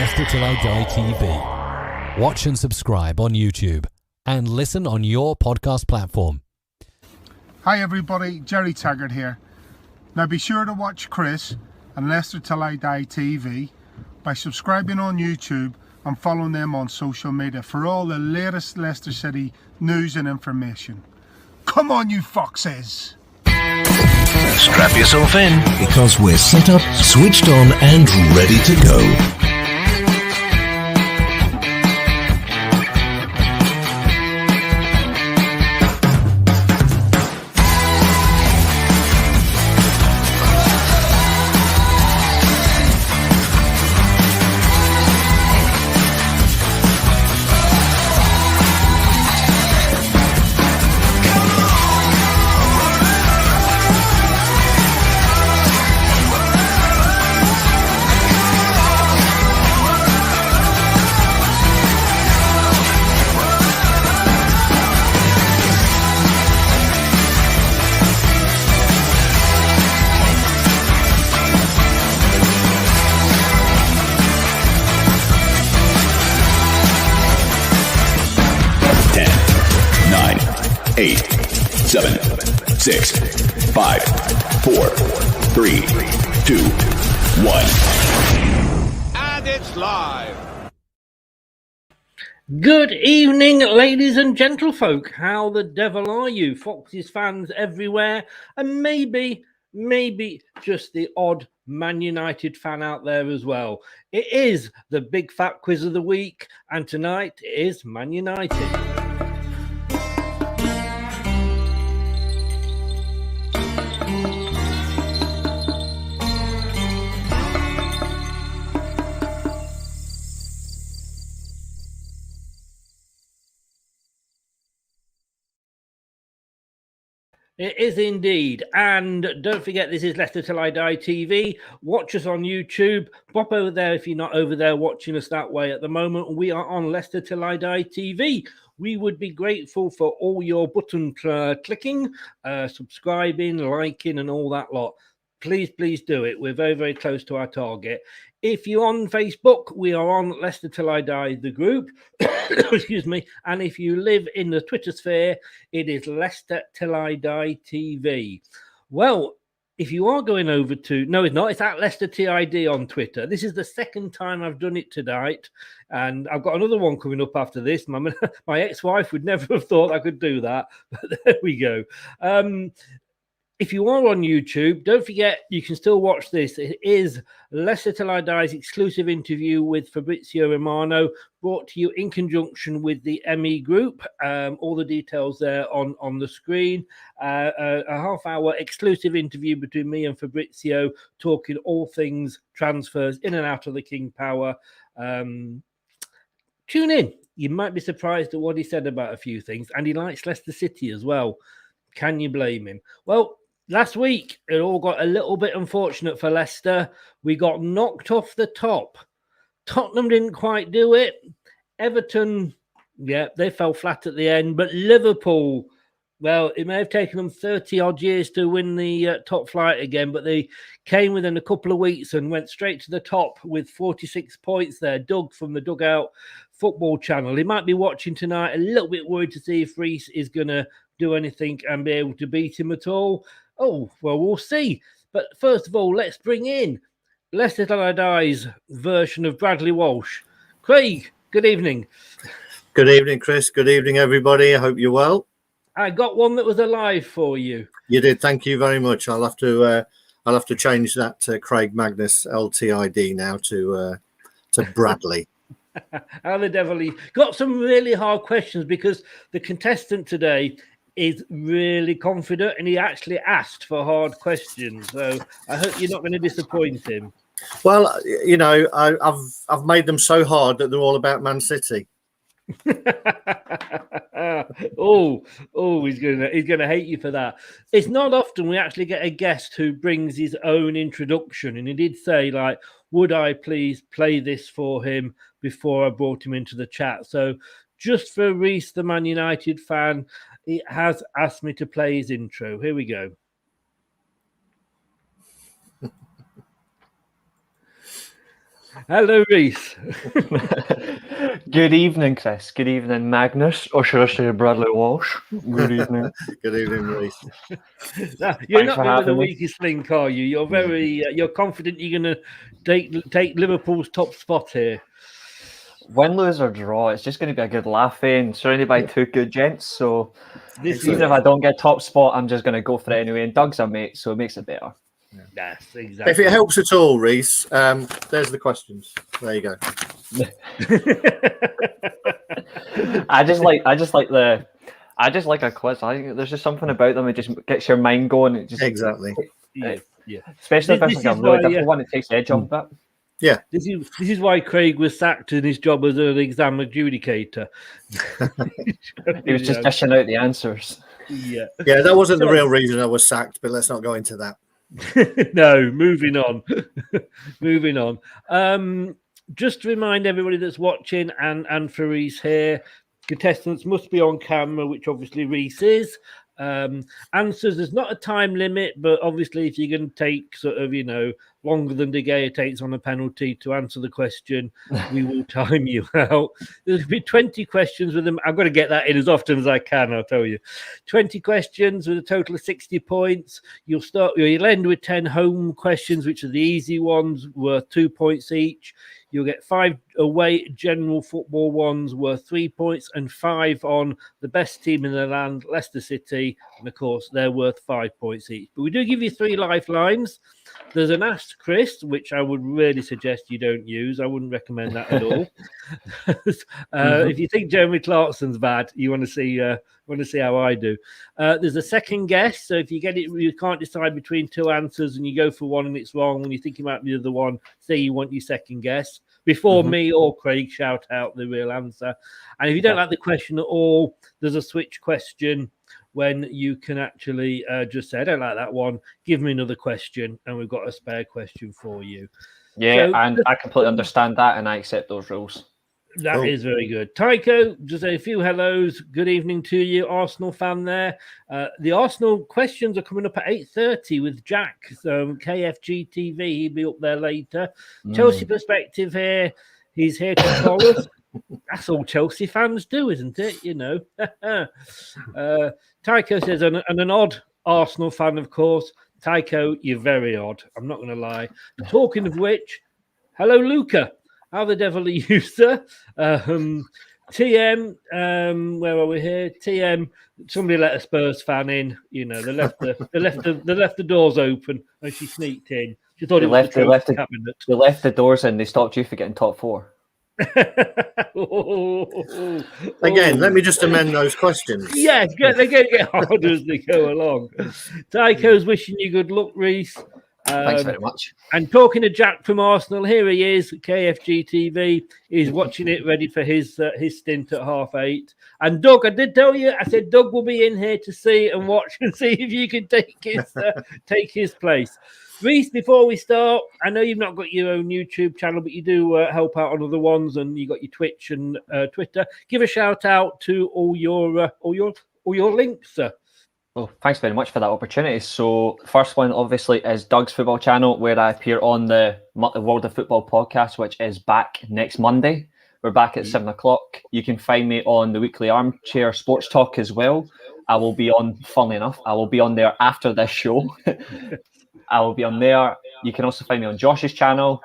Leicester Till I Die TV. Watch and subscribe on YouTube and listen on your podcast platform. Hi everybody, Jerry Taggart here. Now be sure to watch Chris and Leicester Till I Die TV by subscribing on YouTube and following them on social media for all the latest Leicester City news and information. Come on you foxes! Strap yourself in because we're set up, switched on and ready to go. Eight, 7, 6, 5, 4, 3, 2, 1. And it's live. Good evening, ladies and gentlefolk. How the devil are you? Foxes fans everywhere, and maybe just the odd Man United fan out there as well. It is the big fat quiz of the week, and tonight is Man United. It is indeed. And don't forget, this is Leicester Till I Die TV. Watch us on YouTube. Pop over there if you're not over there watching us that way at the moment. We are on Leicester Till I Die TV. We would be grateful for all your button clicking, subscribing, liking, and all that lot. Please do it. We're very close to our target. If you're on Facebook, we are on Leicester Till I Die, the group. Excuse me. And if you live in the Twitter sphere, it is Leicester Till I Die TV. Well, if you are going over to... No, it's not. It's at Leicester TID on Twitter. This is the second time I've done it tonight. And I've got another one coming up after this. My ex-wife would never have thought I could do that. But there we go. If you are on YouTube, don't forget you can still watch this. It is Leicester Till I Die's exclusive interview with Fabrizio Romano, brought to you in conjunction with the ME Group. All the details there on the screen. A half-hour exclusive interview between me and Fabrizio, talking all things transfers in and out of the King Power. Tune in. You might be surprised at what he said about a few things. And he likes Leicester City as well. Can you blame him? Well, last week, it all got a little bit unfortunate for Leicester. We got knocked off the top. Tottenham didn't quite do it. Everton, yeah, they fell flat at the end. But Liverpool, well, it may have taken them 30-odd years to win the top flight again, but they came within a couple of weeks and went straight to the top with 46 points there. Doug from the Dugout Football Channel. He might be watching tonight, a little bit worried to see if Reece is going to do anything and be able to beat him at all. Oh, well, we'll see. But first of all, let's bring in Leicester Till I Die's version of Bradley Walsh. Craig, good evening. Good evening, Chris. Good evening, everybody. I hope you're well. I got one that was alive for you. You did. Thank you very much. I'll have to change that to Craig Magnus LTID now to Bradley. How the devil he got some really hard questions, because the contestant today is really confident and he actually asked for hard questions. So I hope you're not going to disappoint him. Well, you know, I've made them so hard that they're all about Man City. He's gonna hate you for that. It's not often we actually get a guest who brings his own introduction, and he did say, like, would I please play this for him before I brought him into the chat. So just for Reece, the Man United fan, he has asked me to play his intro. Here we go. Hello, Reece. Good evening, Chris. Good evening, Magnus. Or should I say Bradley Walsh? Good evening. Good evening, Reece. You're Thanks not for really the having me. weakest link, are you? You're very, you're confident you're going to take Liverpool's top spot here. Win, lose, or draw, it's just going to be a good laugh, and surrounded by two good gents. So even if I don't get top spot, I'm just going to go for it anyway. And Doug's a mate, so it makes it better. Yes, exactly. If it helps at all, Reece, there's the questions. There you go. I just like a quiz. I think there's just something about them. It just gets your mind going. It just Exactly. Yeah. Especially if This it's like a is really why, difficult one, it takes the edge off a bit. Yeah. This is why Craig was sacked in his job as an exam adjudicator. He was just dishing out the answers. Yeah. Yeah, that wasn't the real reason I was sacked, but let's not go into that. No, moving on. Moving on. Just to remind everybody that's watching and for Reece here, contestants must be on camera, which obviously Reece is. Answers, there's not a time limit, but obviously if you're going to take sort of, longer than De Gea takes on a penalty to answer the question, we will time you out. There'll be 20 questions with them. I've got to get that in as often as I can, I'll tell you. 20 questions with a total of 60 points. You'll end with 10 home questions, which are the easy ones, worth 2 points each. You'll get 5 away general football ones worth 3 points and 5 on the best team in the land, Leicester City. And of course, they're worth 5 points each. But we do give you 3 lifelines. There's an Ask Chris, which I would really suggest you don't use. I wouldn't recommend that at all. If you think Jeremy Clarkson's bad, you want to see how I do. There's a second guess. So if you get it, you can't decide between 2 answers and you go for one and it's wrong, and you think about the other one, say you want your second guess. Before me or Craig shout out the real answer. And if you don't like the question at all, there's a switch question when you can actually just say, I don't like that one, give me another question, and we've got a spare question for you. Yeah, and I completely understand that, and I accept those rules. That is very good. Tycho, just a few hellos. Good evening to you, Arsenal fan there. The Arsenal questions are coming up at 8:30 with Jack. So KFG TV, he'll be up there later. Chelsea perspective here. He's here to call us. That's all Chelsea fans do, isn't it? Tycho says, and an odd Arsenal fan, of course. Tycho, you're very odd. I'm not going to lie. Talking of which, hello, Luca. How the devil are you, sir? TM, where are we here? TM, somebody let a Spurs fan in. They left the doors open and she sneaked in. She thought they it was left the cabinet. They left the doors in. They stopped you for getting top 4. Again, let me just amend those questions. Yeah, they're going to get harder as they go along. Tycho's wishing you good luck, Reece. Thanks very much. And talking to Jack from Arsenal, here he is, KFG TV. He's watching it, ready for his stint at 8:30. And Doug, I did tell you, I said Doug will be in here to see and watch and see if you can take his place. Reece, before we start, I know you've not got your own YouTube channel, but you do help out on other ones, and you got your Twitch and Twitter. Give a shout out to all your links, sir. Well, thanks very much for that opportunity. So, first one obviously is Doug's football channel, where I appear on the World of Football podcast, which is back next Monday. We're back at 7:00. You can find me on the weekly Armchair Sports Talk as well. I will be on, funnily enough, I will be on there after this show. I will be on there. You can also find me on Josh's channel.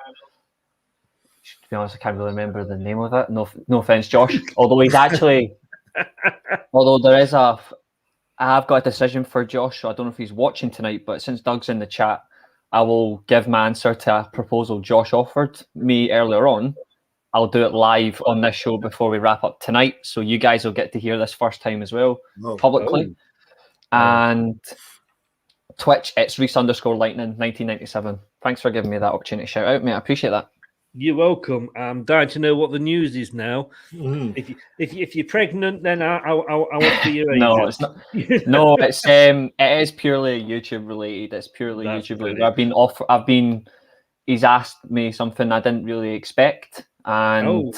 To be honest, I can't really remember the name of it. No offense, Josh. Although I have got a decision for Josh, so I don't know if he's watching tonight, but since Doug's in the chat, I will give my answer to a proposal Josh offered me earlier on. I'll do it live on this show before we wrap up tonight, so you guys will get to hear this first time as well, publicly. And Twitch, it's Reece_Lightning 1997. Thanks for giving me that opportunity to shout out, mate. I appreciate that. You're welcome. I'm dying to know what the news is now. If you're pregnant, then I want to be your agent. No, it's not. No, it is purely YouTube related. It's purely YouTube related. He's asked me something I didn't really expect, and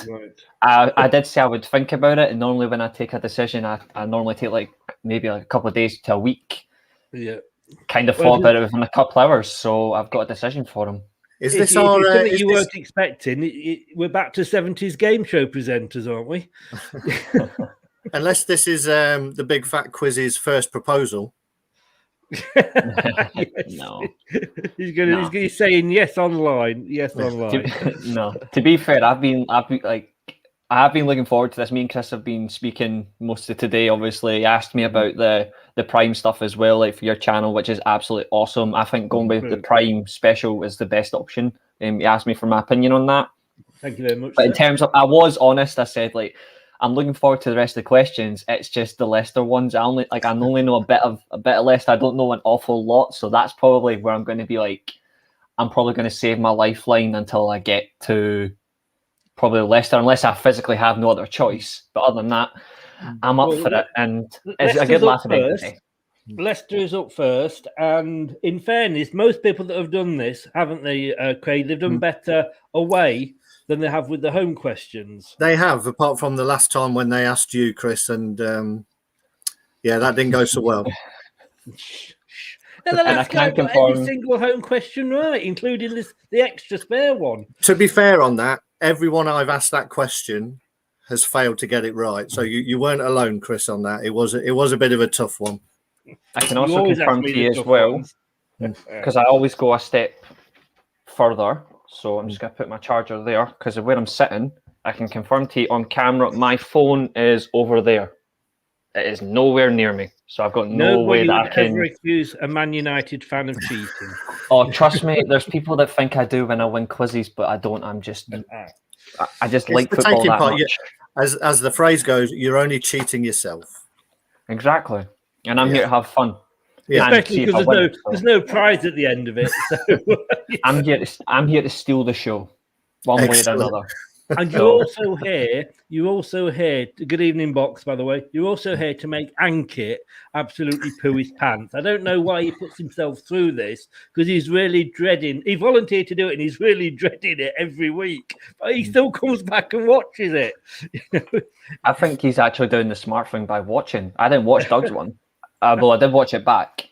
I did say I would think about it. And normally when I take a decision, I normally take maybe a couple of days to a week. Yeah. Kind of thought about it within a couple of hours, so I've got a decision for him. Is If this our? it's something Is you this, weren't expecting, we're back to 70s game show presenters, aren't we? unless this is the Big Fat Quiz's first proposal? Yes. No. He's saying yes online. Yes online. No. To be fair, I have been looking forward to this. Me and Chris have been speaking most of today. Obviously, he asked me about the Prime stuff as well, like for your channel, which is absolutely awesome. I think going with the Prime special is the best option. He asked me for my opinion on that. Thank you very much. But in terms of, I was honest. I said like, I'm looking forward to the rest of the questions. It's just the Leicester ones. I only know a bit of Leicester. I don't know an awful lot, so that's probably where I'm going to be like, I'm probably going to save my lifeline until I get to probably Leicester, unless I physically have no other choice. But other than that, I'm up for it, and it's a good laugh at today. Leicester is up first, and in fairness, most people that have done this, haven't they, Craig? They've done better away than they have with the home questions. They have, apart from the last time when they asked you, Chris, and that didn't go so well. And the last guy got every single home question right, including the extra spare one. To be fair on that, everyone I've asked that question has failed to get it right. So you weren't alone, Chris, on that. It was a bit of a tough one. I can also confirm to you as well, because I always go a step further. So I'm just going to put my charger there, because of where I'm sitting, I can confirm to you on camera, my phone is over there. It is nowhere near me. So I've got no way that I can ever accuse a Man United fan of cheating. Oh, trust me, there's people that think I do when I win quizzes, but I don't. I just like football that much. As the phrase goes, you're only cheating yourself. Exactly. And I'm here to have fun. Yeah. Especially because there's no prize at the end of it. So. I'm here to steal the show, one way or another. And you also here. Good evening, box. By the way, you're also here to make Ankit absolutely poo his pants. I don't know why he puts himself through this, because he's really dreading. He volunteered to do it, and he's really dreading it every week. But he still comes back and watches it. I think he's actually doing the smart thing by watching. I didn't watch Doug's one, well, I did watch it back.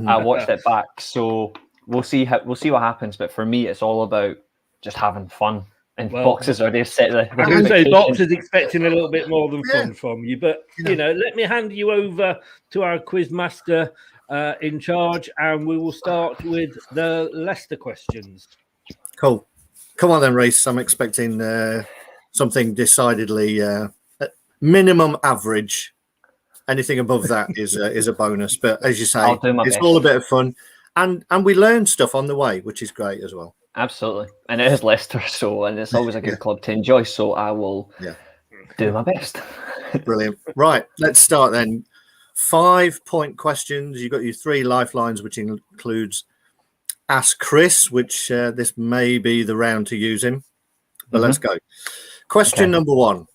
I watched it back, so we'll see what happens. But for me, it's all about just having fun. And Box has already set the. I can say Box is expecting a little bit more than fun from you, but let me hand you over to our quiz master in charge, and we will start with the Leicester questions. Cool. Come on then, Reece. I'm expecting something decidedly minimum average. Anything above that is a bonus. But as you say, it's all a bit of fun, and we learn stuff on the way, which is great as well. Absolutely, and it is Leicester, and it's always a good club to enjoy. So I will do my best. Brilliant. Right, let's start then. 5-point questions. You've got your 3 lifelines, which includes Ask Chris, which this may be the round to use him. But let's go. Question number 1.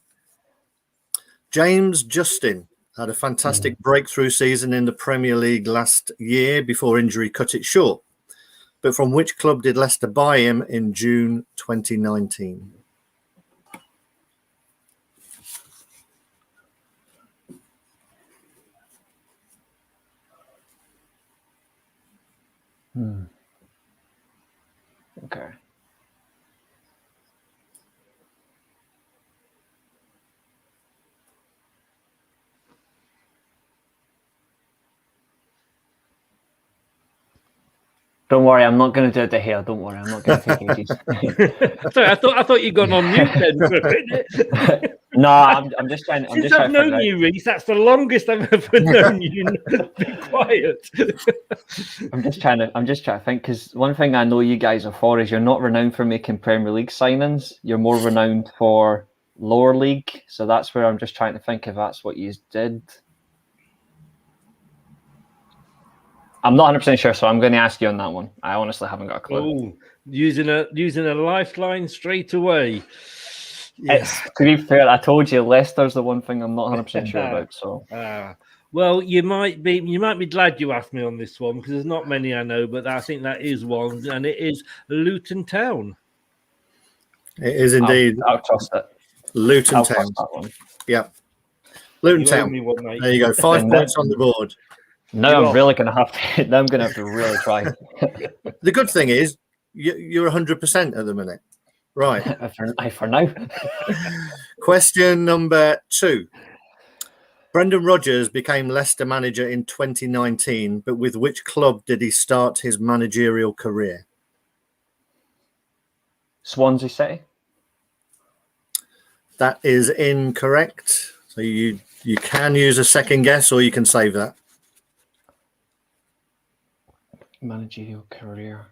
James Justin had a fantastic breakthrough season in the Premier League last year before injury cut it short. But from which club did Leicester buy him in June 2019? Okay. Don't worry, I'm not going to do it to here. Don't worry, I'm not going to take ages. Sorry, I thought you'd gone on mute then for a minute. No, I'm just trying. Since I've known you, Reece, that's the longest I've ever known you. Be quiet. I'm just trying to think, because one thing I know you guys are for is you're not renowned for making Premier League signings. You're more renowned for lower league. So that's where I'm just trying to think if that's what you did. I'm not 100% sure, so I'm going to ask you on that one. I honestly haven't got a clue. Oh, using a lifeline straight away. Yes. To be fair, I told you Leicester's the one thing I'm not 100% sure about. So, well, you might be glad you asked me on this one, because there's not many I know, but I think that is one, and it is Luton Town. It is indeed. I'll trust it. Luton Town. Yeah. Luton Town. There you go. 5 points on the board. Now I'm really going to have to. Now I'm going to have to really try. The good thing is, you're 100% at the minute. Right. for now. Question number 2. Brendan Rodgers became Leicester manager in 2019, but with which club did he start his managerial career? Swansea City. That is incorrect. So you can use a second guess, or you can save that. Managerial career.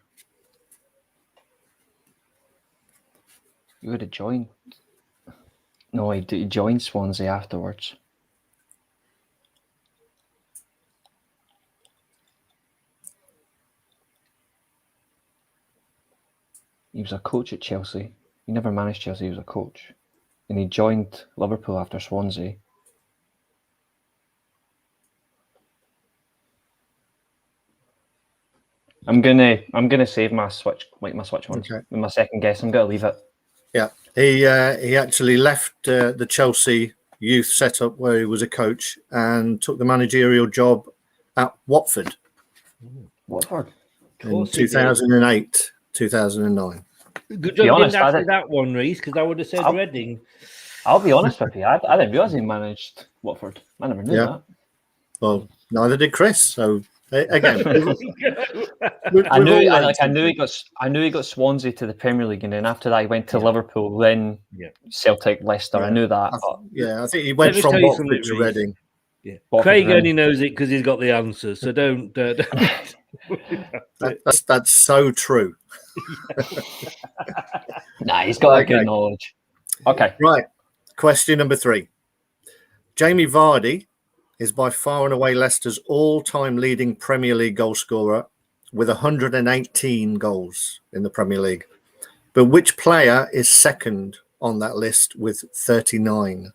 You would have joined. No, he joined Swansea afterwards. He was a coach at Chelsea. He never managed Chelsea, he was a coach. And he joined Liverpool after Swansea. I'm gonna save my switch one. Okay. With my second guess, I'm gonna leave it. Yeah, he actually left the Chelsea youth setup where he was a coach and took the managerial job at Watford. Watford. In 2008, 2009. Good job you didn't ask that one, Reece, because I would have said Reading. I'll be honest with you. I didn't realise he managed Watford. I never knew that. Well, neither did Chris. So again, I knew he got Swansea to the Premier League, and then after that he went to Liverpool, then Celtic, Leicester. I knew that. I think he went from Watford to Reading. Yeah. Craig only knows it because he's got the answers. So don't. That's so true. Nah, he's got good knowledge. Okay. Right. Question number 3. Jamie Vardy is by far and away Leicester's all-time leading Premier League goal scorer with 118 goals in the Premier League. But which player is second on that list with 39?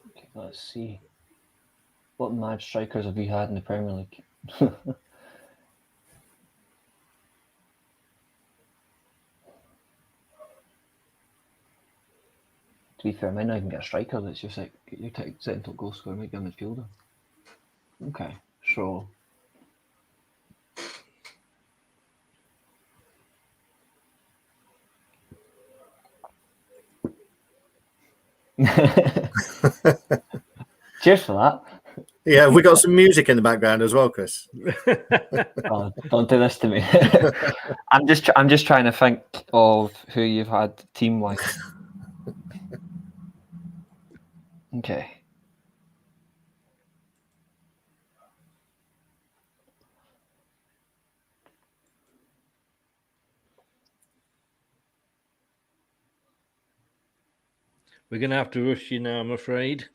Okay, let's see. What mad strikers have we had in the Premier League? To be fair, I might not even get a striker that's just like you're setting top goal scorer, might be a midfielder. Okay, so cheers for that. Yeah, we got some music in the background as well, Chris. Oh, don't do this to me. I'm just trying to think of who you've had team-wise. Okay. We're going to have to rush you now, I'm afraid.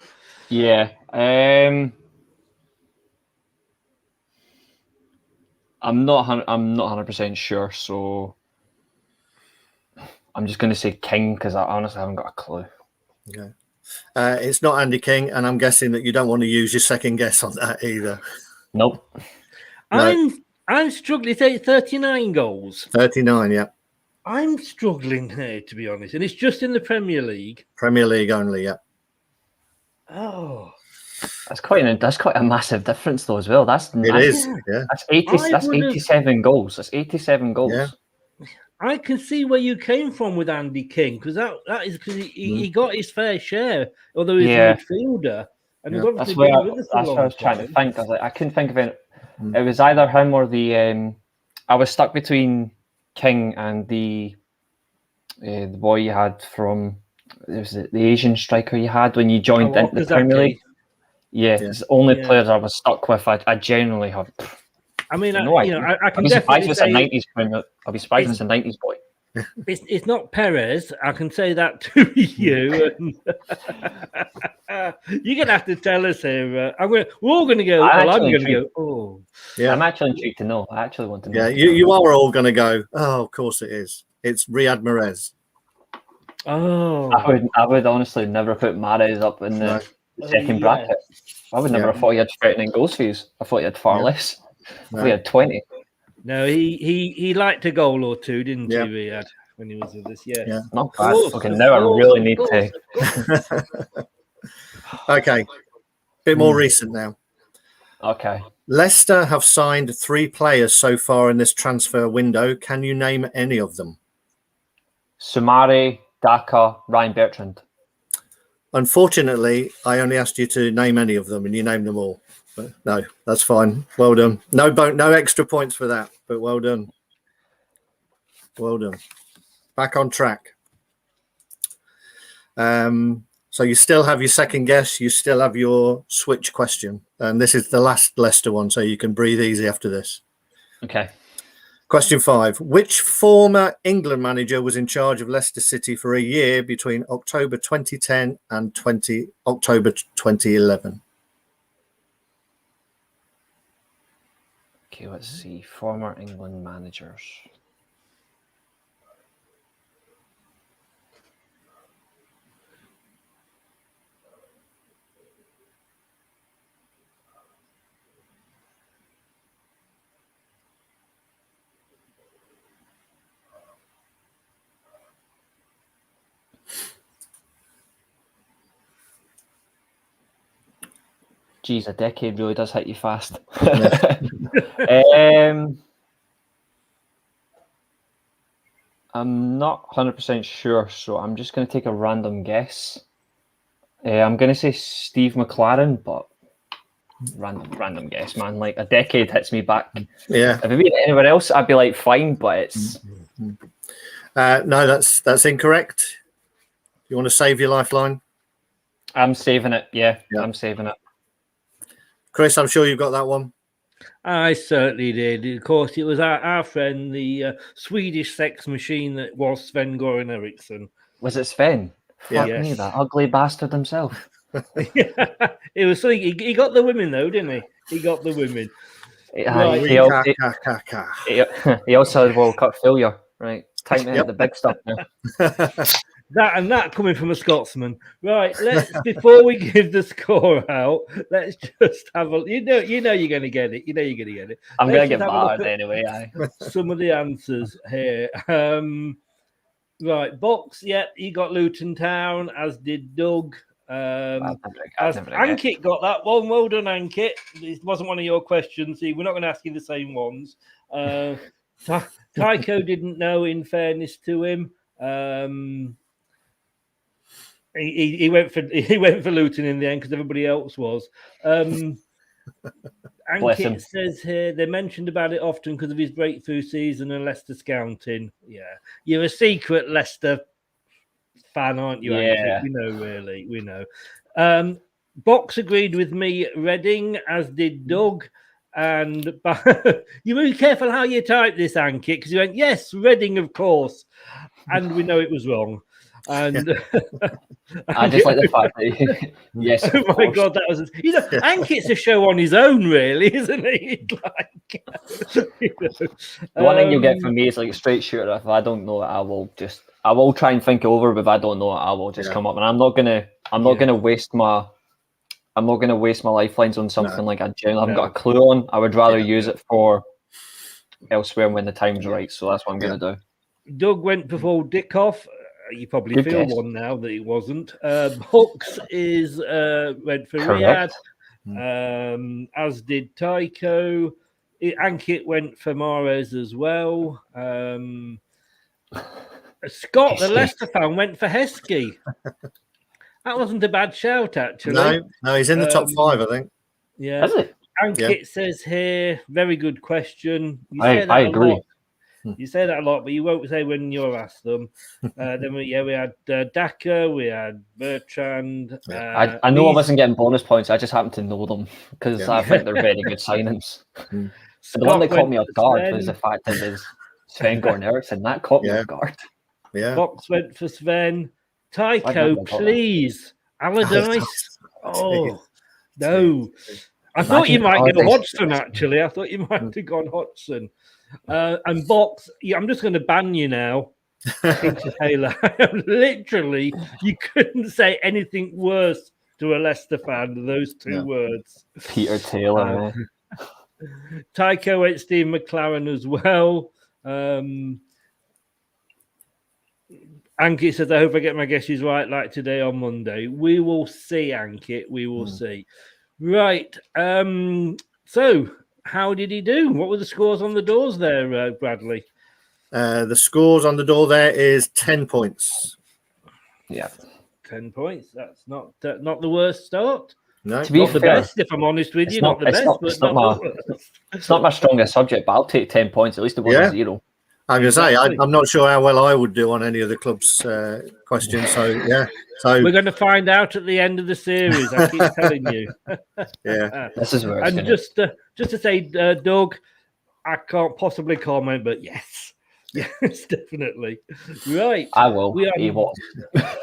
Yeah. I'm not 100% sure, so I'm just going to say King because I honestly haven't got a clue. Okay. It's not Andy King, and I'm guessing that you don't want to use your second guess on that either. Nope. No. I'm struggling. Say 39 goals. 39, yeah. I'm struggling here, to be honest, and it's just in the Premier League. Premier League only, yeah. Oh, that's quite a massive difference, though, as well. That's 87 goals. That's 87 goals. Yeah. I can see where you came from with Andy King because that is because he got his fair share, although he's a midfielder. And that's what I was trying to think. I couldn't think of it. It was either him or the. I was stuck between King and the boy you had from. It was the Asian striker you had when you joined into the Premier League. Yeah, it's the only players I was stuck with. I genuinely have. I mean, I can definitely say I'll be surprised it's a 90s boy. It's not Perez. I can say that to you. You're gonna have to tell us here. We're all gonna go. I'm gonna go. Oh, yeah. I'm actually intrigued to know. I actually want to know. Yeah, you are all gonna go. Oh, of course it is. It's Riyad Mahrez. Oh, I would honestly never put Mahrez up in the second bracket. I would never have thought he had threatening goals fees. I thought he had far less. I thought he had 20. No, he liked a goal or two, didn't he, Riyad, when he was with us? Yeah. Not bad. Okay, now I really need to. Okay. Bit more recent now. Okay. Leicester have signed 3 players so far in this transfer window. Can you name any of them? Sumari, Daka, Ryan Bertrand. Unfortunately, I only asked you to name any of them, and you named them all. But no, that's fine. Well done. No extra points for that, but well done. Well done. Back on track. So you still have your second guess. You still have your switch question, and this is the last Leicester one, so you can breathe easy after this. Okay. Question 5. Which former England manager was in charge of Leicester City for a year between October 2010 and October 2011? Okay, let's see. Former England managers. Geez, a decade really does hit you fast. I'm not 100% sure, so I'm just going to take a random guess. I'm going to say Steve McLaren, but random guess, man. Like, a decade hits me back. Yeah. If it been anywhere else, I'd be like, fine, but it's... No, that's incorrect. You want to save your lifeline? I'm saving it. Yeah, I'm saving it. Chris, I'm sure you've got that one. I certainly did. Of course, it was our friend, the Swedish sex machine that was Sven-Goran Eriksson. Was it Sven? Fuck Yes. me, that ugly bastard himself. It was something. He got the women, though, didn't he? He got the women. Right. He also had World Cup failure. Right. Time to hit the big stuff now. That coming from a Scotsman. Right, let's before we give the score out, let's just have a you know you're gonna get it. You know you're gonna get it. I'm gonna get battered anyway. Some of the answers here. Right, Box, he got Luton Town, as did Doug. Ankit got that one. Well done, Ankit. It wasn't one of your questions. See, we're not going to ask you the same ones. Tycho didn't know, in fairness to him. He went for Luton in the end because everybody else was. Ankit says here they mentioned about it often because of his breakthrough season and Leicester scouting. Yeah, you're a secret Leicester fan, aren't you? Yeah, Ankit? We know. Box agreed with me. Reading, as did Doug. And you be careful how you type this, Ankit, because you went, yes, Reading, of course. And we know it was wrong. And I just like the fact that yes. Oh my God, that was Ankit's a show on his own, really, isn't he? The one thing you'll get from me is like a straight shooter. If I don't know it, I will try and think it over, but if I don't know it, I will just come up. And I'm not gonna waste my lifelines on something like I generally haven't got a clue on. I would rather use it for elsewhere when the time's right. So that's what I'm gonna do. Doug went before Dickoff. You probably feel one now that he wasn't. Box went for Correct. Riyadh, as did Tycho. Ankit went for Mahrez as well. Scott, the Leicester fan, went for Heskey. That wasn't a bad shout, actually. No, he's in the top 5, I think. Yeah. Is it? Ankit says here, very good question. I agree. You say that a lot, but you won't say when you're asked them. Then we had Daka, we had Bertrand. I know I wasn't getting bonus points. I just happened to know them because I think they're very good signings. The one that caught me off guard was the fact that it was Sven-Goran Eriksson. That caught me off guard. Yeah. Box went for Sven. Tycho, please. Allardyce. Oh, no. I thought you might go Hodgson, actually. I thought you might have gone Hodgson. And Box, I'm just going to ban you now. Taylor. Literally, you couldn't say anything worse to a Leicester fan than those two words. Peter Taylor. Tycho went Steve McLaren as well. Ankit says, I hope I get my guesses right like today on Monday. We will see, Ankit. We will see. Right. So, how did he do? What were the scores on the doors there, Bradley? The scores on the door there is 10 points. Yeah. 10 points. That's not the worst start. No, To be Not the fair, best, if I'm honest with you. not- Not the it's best, not- but it's not not my- the worst. It's not my strongest subject, but I'll take 10 points. At least it wasn't Yeah. 0. I'm going to say, Exactly. I'm not sure how well I would do on any of the club's questions. So, yeah. So, We're going to find out at the end of the series. I keep telling you. yeah. This is where it's And going just to say, Doug, I can't possibly comment, but yes, yes, definitely. Right. I will. We are, He won't.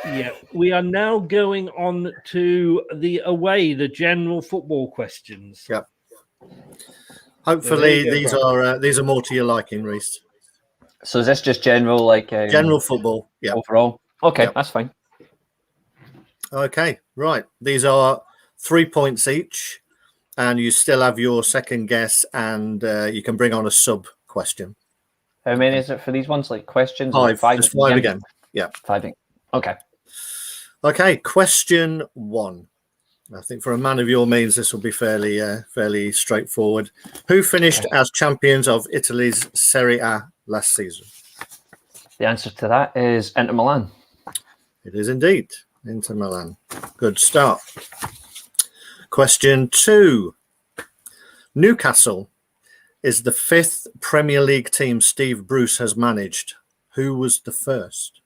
yeah, we are now going on to the general football questions. Yeah. There Hopefully, you go. these are more to your liking, Reece. So is this just general, like General football. Yeah. overall? Okay, Yep. that's fine. Okay. Right. These are 3 points each, and you still have your second guess, and you can bring on a sub question. How many is it for these ones? Like questions? Or Five. Just five again. Yeah. 5. Okay. Okay. Question 1. I think for a man of your means, this will be fairly straightforward. Who finished as champions of Italy's Serie A last season? The answer to that is Inter Milan. It is indeed Inter Milan. Good start. Question 2. Newcastle is the 5th Premier League team Steve Bruce has managed. Who was the first?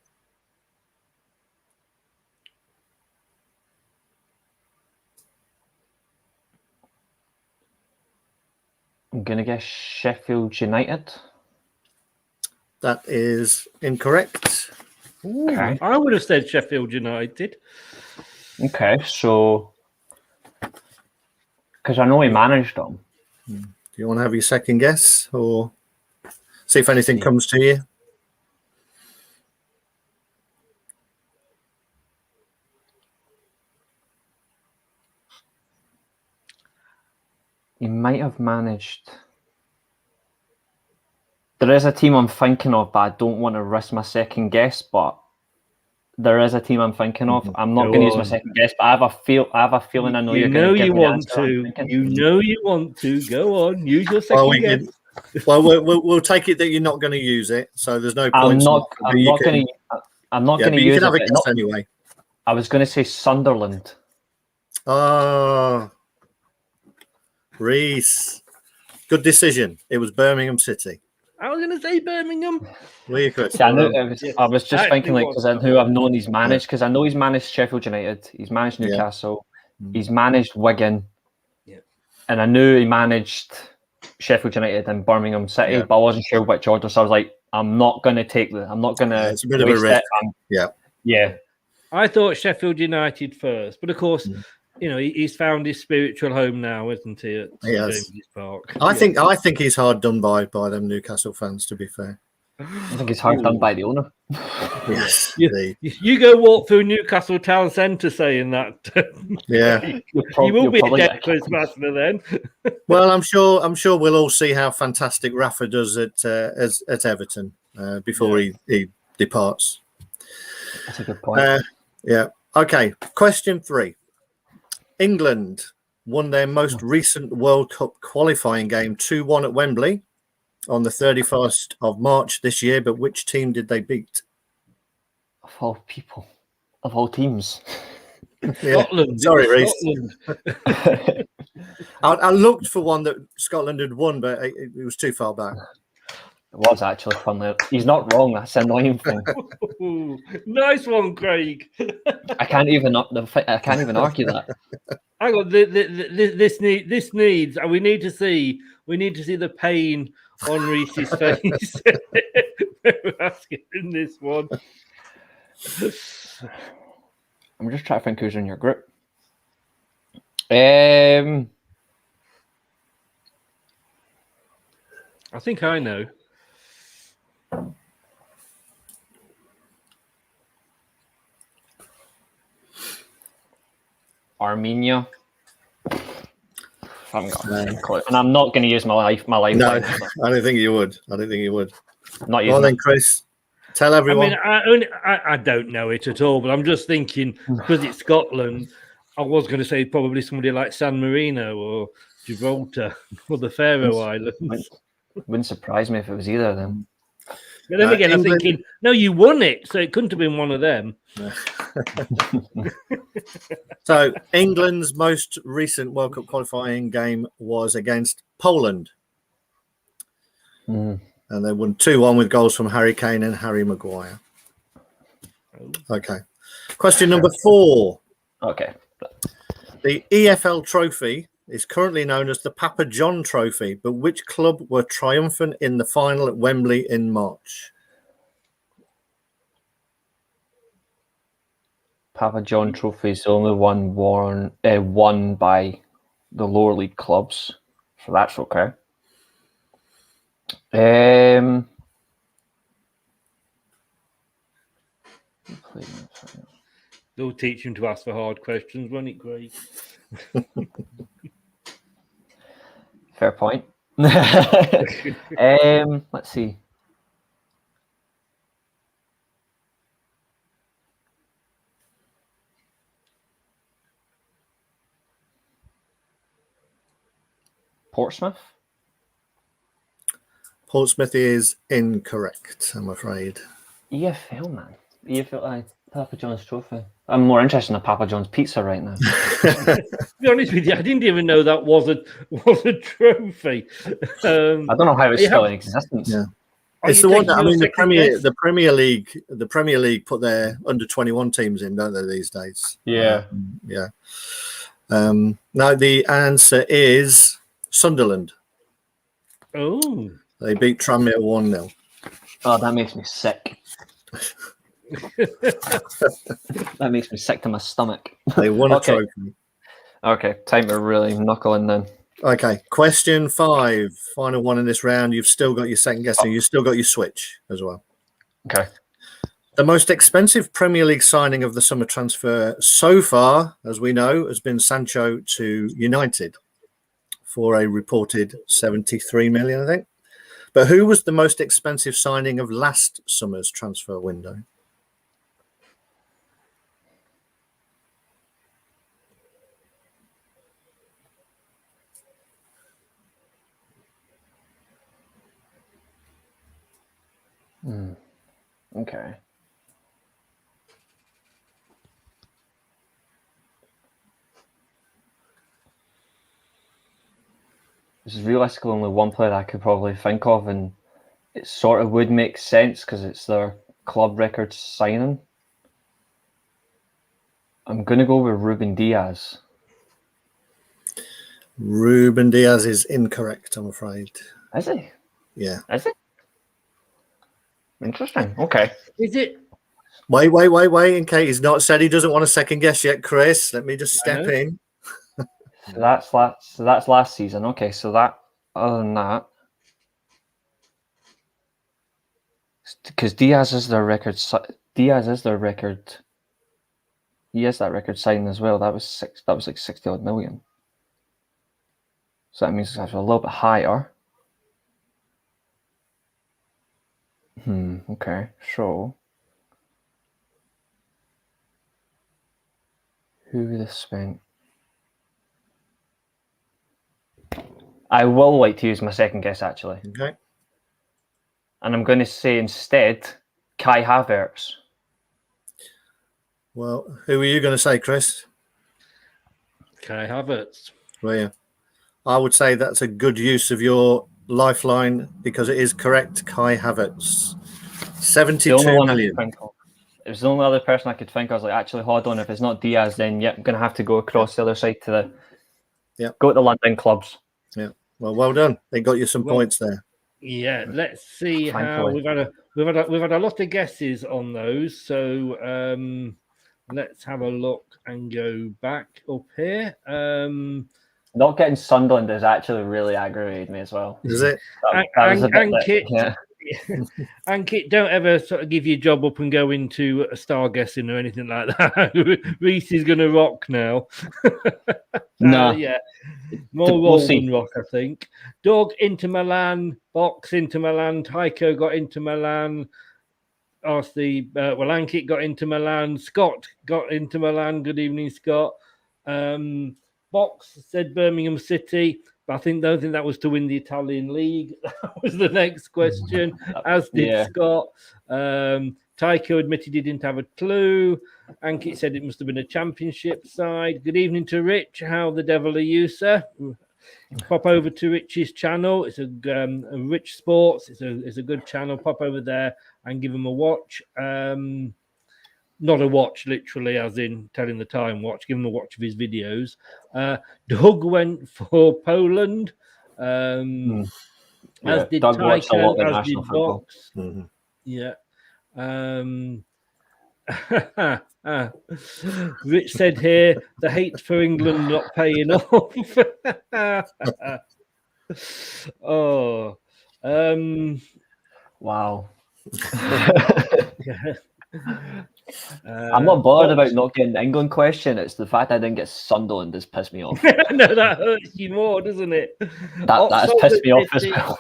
I'm going to guess Sheffield United. That is incorrect. Okay. I would have said Sheffield United. Okay, so because I know he managed them. Do you want to have your second guess or see if anything comes to you? He might have managed. There is a team I'm thinking of, but I don't want to risk my second guess. But there is a team I'm thinking of. I'm not Go going to use my on. second guess, but I have a feeling I know You you're know going to give you me the want answer I'm to. thinking. You know you want to. Go on. Use your Well, second guess. we'll take it that you're not going to use it, so there's no point. I'm not going to you use can have it. a but guess not- anyway. I was going to say Sunderland. Oh, Reece. Good decision. It was Birmingham City. I was going to say Birmingham. Were you, Chris? Yeah, Yes. I was just Actually thinking, like, was. because who I've known he's managed, because I know he's managed Sheffield United, he's managed Yeah. Newcastle, he's managed Wigan, Yeah. and I knew he managed Sheffield United and Birmingham City, Yeah. but I wasn't sure which order, so I was like, I'm not going to take the, I'm not going to. It's a bit of a risk. Yeah. Yeah. I thought Sheffield United first, but of course, you know, he's found his spiritual home now, isn't he? At He has. James's Park. I think he's hard done by them Newcastle fans, to be fair. I think it's hard done by the owner. Yes. You, you go walk through Newcastle Town Centre saying that. Yeah. you will be a dead Christmaster then. Well, I'm sure we'll all see how fantastic Rafa does at Everton before he departs. That's a good point. Yeah. Okay. Question 3. England won their most recent World Cup qualifying game 2-1 at Wembley on the 31st of March this year, but which team did they beat? Of all people, of all teams. Yeah. Scotland. Sorry, Reece. Scotland. I looked for one that Scotland had won, but it was too far back. It was actually fun. He's not wrong. That's the annoying thing. Ooh, nice one, Craig. I can't even argue that. Hang on, this needs, and we need to see the pain on Reese's face. We're asking in this one. I'm just trying to think who's in your group. I think I know. Armenia. I haven't got a clue. And I'm not going to use my life. No, I don't think you would. Not using well, then, Chris, tell everyone. I don't know it at all, but I'm just thinking because it's Scotland. I was going to say probably somebody like San Marino or Gibraltar or the Faroe Islands. Wouldn't surprise me if it was either of them. But then again, England... I'm thinking, no, you won it, so it couldn't have been one of them. So England's most recent World Cup qualifying game was against Poland. And they won 2-1 with goals from Harry Kane and Harry Maguire. Okay. Question number 4. Okay. The EFL trophy is currently known as the Papa John Trophy, but which club were triumphant in the final at Wembley in March? Papa John Trophy is the only one won by the lower league clubs, so that's okay. They'll teach him to ask for hard questions, won't it, Craig? Fair point. Let's see. Portsmouth? Portsmouth is incorrect, I'm afraid. EFL, man. EFL, Papa John's Trophy. I'm more interested in a Papa John's pizza right now. To be honest with you, I didn't even know that was a trophy. I don't know how it's still in existence. Yeah. It's the one that, I mean, the Premier League put their under-21 teams in, don't they, these days? Yeah. Yeah. Now the answer is Sunderland. Oh. They beat Tranmere 1-0. Oh, that makes me sick. That makes me sick to my stomach. They won a trophy. Okay, time to really knuckle in then. Okay, question 5. Final one in this round. You've still got your second guessing. You've still got your switch as well. Okay. The most expensive Premier League signing of the summer transfer so far, as we know, has been Sancho to United for a reported 73 million, I think. But who was the most expensive signing of last summer's transfer window? Okay. There's realistically only one player I could probably think of, and it sort of would make sense because it's their club record signing. I'm going to go with Ruben Diaz. Ruben Diaz is incorrect, I'm afraid. Is he? Yeah. Is he? Interesting. Okay. Is it? Wait. In case he's not said he doesn't want a second guess yet, Chris. Let me just step in. So that's last season. Okay, so that other than that, because Diaz is their record. Diaz is their record. He has that record signing as well. That was like 60 odd million. So that means it's actually a little bit higher. Okay, so who would have spent? I will like to use my second guess actually. Okay. And I'm going to say instead Kai Havertz. Well, who were you going to say, Chris? Kai Havertz. Well, yeah. I would say that's a good use of your lifeline because it is correct. Kai Havertz. 72 million. It was the only other person I could think of. I was like, actually, hold on. If it's not Diaz, then I'm going to have to go across the other side to go to the London clubs. Yeah. Well done. They got you some points there. Yeah. Let's see how we've had a lot of guesses on those. So let's have a look and go back up here. Not getting Sunderland has actually really aggravated me as well. Is it? And Kit, don't ever sort of give your job up and go into a star guessing or anything like that. Reece is going to rock now. No. Yeah. More roll than rock, I think. Dog into Milan. Box into Milan. Tycho got into Milan. Ankit got into Milan. Scott got into Milan. Good evening, Scott. Box said Birmingham City, but I don't think that was to win the Italian league. That was the next question, as did Scott. Tycho admitted he didn't have a clue. Ankit said it must have been a championship side. Good evening to Rich. How the devil are you, sir? Pop over to Rich's channel. It's a Rich Sports. It's a good channel. Pop over there and give him a watch. Not a watch, literally, as in telling the time watch. Give him a watch of his videos. Doug went for Poland. As did Doug watched a lot Tycho, of as did international football. Box. Mm-hmm. Yeah. Rich said here the hate for England not paying off. Wow. I'm not bothered about not getting the England question. It's the fact I didn't get Sunderland that's pissed me off. No, that hurts you more, doesn't it? That has pissed me off as well.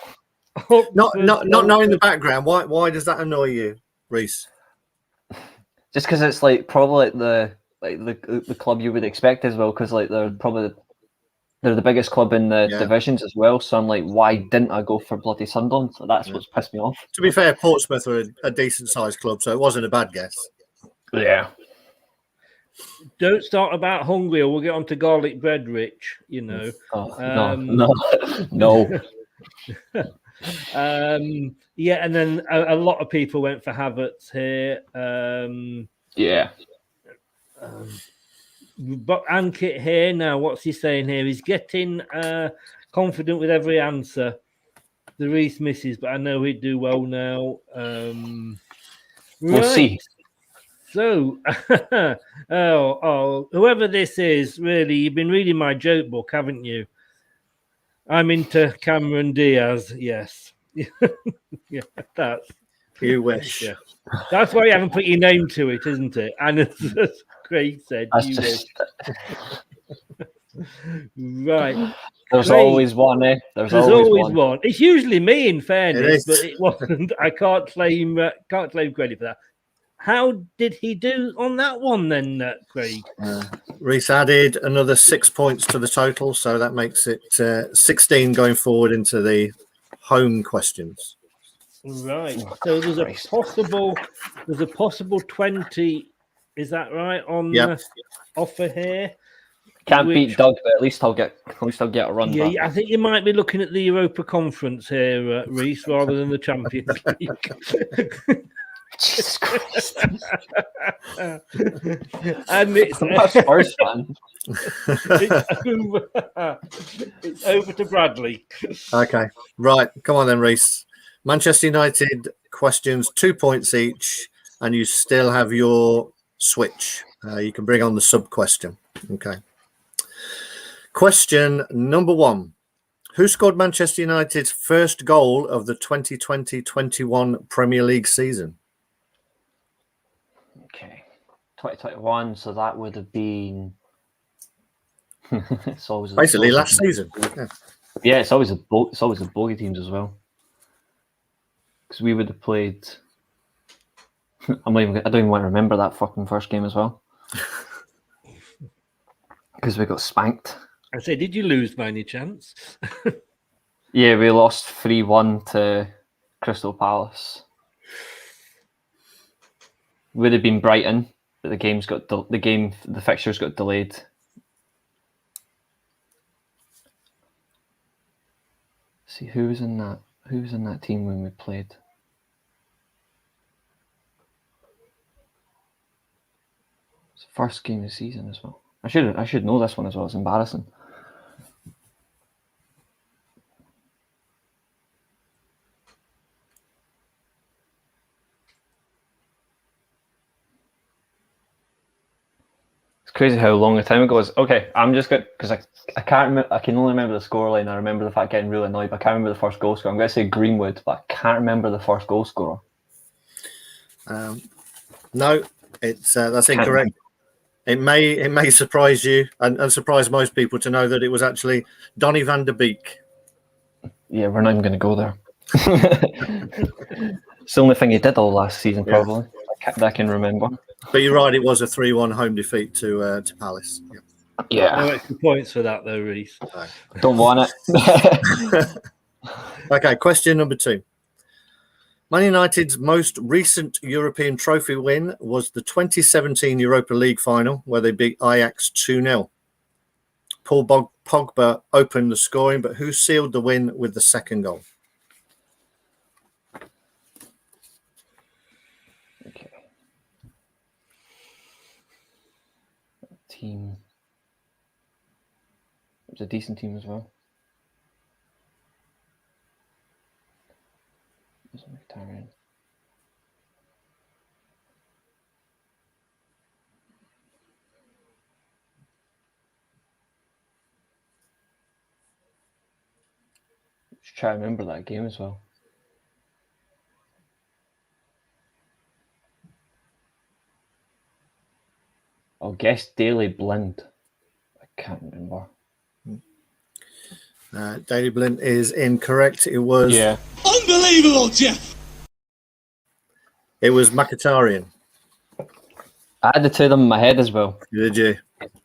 Not knowing the background. Why does that annoy you, Reece? Just because it's like probably the club you would expect as well, because like they're the biggest club in the divisions as well. So I'm like, why didn't I go for bloody Sunderland? So that's what's pissed me off. To be fair, Portsmouth are a decent sized club, so it wasn't a bad guess. Yeah. Don't start about Hungary, or we'll get on to garlic bread, Rich. You know. No. Yeah, and then a lot of people went for Havertz here. But Ankit here now, what's he saying here? He's getting confident with every answer. The Reece misses, but I know he'd do well now. We'll see. So, whoever this is, really, you've been reading my joke book, haven't you? I'm into Cameron Diaz. Yes. Yeah, that's. You wish. Yeah. That's why you haven't put your name to it, isn't it? And as Craig said, That's you just... wish. Right. There's Craig, always one, eh? There's always one. It's usually me, in fairness, but it wasn't. I can't claim credit for that. How did he do on that one then, Craig? Reece added another 6 points to the total, so that makes it 16 going forward into the home questions. Right. So there's a possible 20. Is that right on the offer here? Can't beat Doug, but at least I'll get a run. Yeah, I think you might be looking at the Europa Conference here, Reece, rather than the Champions League. Jesus Christ. And it's Spurs fan. It's over to Bradley. Okay, right. Come on then, Reece. Manchester United questions, 2 points each, and you still have your switch. You can bring on the sub question. Okay. Question number 1. Who scored Manchester United's first goal of the 2020-21 Premier League season? Okay. 2021, so that would have been... it's always basically last season. Yeah, it's always the bogey teams as well. Because we would have played... I don't even want to remember that fucking first game as well. Because we got spanked. I say, did you lose by any chance? Yeah, we lost 3-1 to Crystal Palace. Would have been Brighton, but the fixtures got delayed. See who was in that. Who was in that team when we played? It's the first game of the season as well. I should know this one as well. It's embarrassing. It's crazy how long a time ago it was. Okay, I'm just going because I can't remember. I can only remember the scoreline. I remember the fact getting really annoyed, but I can't remember the first goal scorer. I'm going to say Greenwood, but I can't remember the first goal scorer. No, it's that's incorrect. It may surprise you and surprise most people to know that it was actually Donny van der Beek. Yeah, we're not even going to go there. It's the only thing he did all last season, probably. That I can remember. But you're right, it was a 3-1 home defeat to Palace. Yeah. Yeah. No extra points for that, though, Reece. Don't want it. Okay, question number 2. Man United's most recent European trophy win was the 2017 Europa League final, where they beat Ajax 2-0. Paul Pogba opened the scoring, but who sealed the win with the second goal? Okay. Team. It was a decent team as well. It was Mkhitaryan. Just try to remember that game as well. I'll guess Daily Blind. I can't remember. Daily Blind is incorrect. It was Unbelievable, Jeff. It was Mkhitaryan. I had the two of them in my head as well. Did you?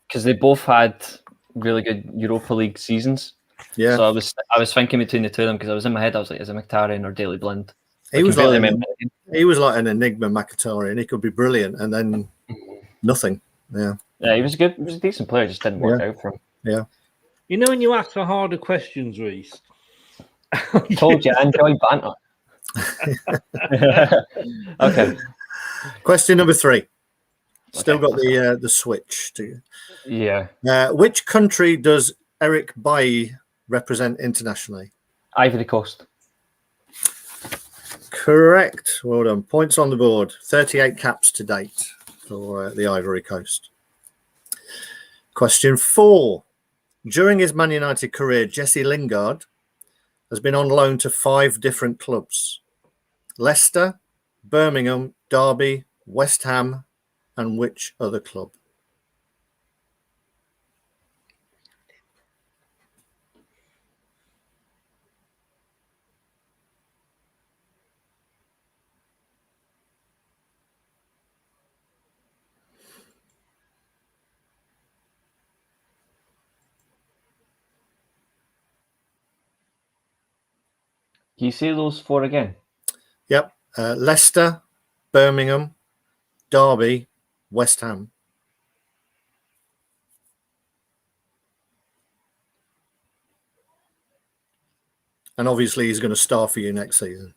Because they both had really good Europa League seasons. Yeah. So I was thinking between the two of them because I was in my head. I was like, is it Mkhitaryan or Daily Blind? He was like an enigma, Mkhitaryan. He could be brilliant, and then nothing. Yeah. Yeah, he was good. He was a decent player. Just didn't work out for him. Yeah. You know, when you ask for harder questions, Reece. Told you, I enjoy banter. Okay. Question number 3. Still got the switch. Yeah. Which country does Eric Bailly represent internationally? Ivory Coast. Correct. Well done. Points on the board. 38 caps to date for the Ivory Coast. Question 4. During his Man United career, Jesse Lingard has been on loan to 5 different clubs: Leicester, Birmingham, Derby, West Ham, and which other club? Can you say those 4 again? Yep. Leicester, Birmingham, Derby, West Ham. And obviously he's going to star for you next season.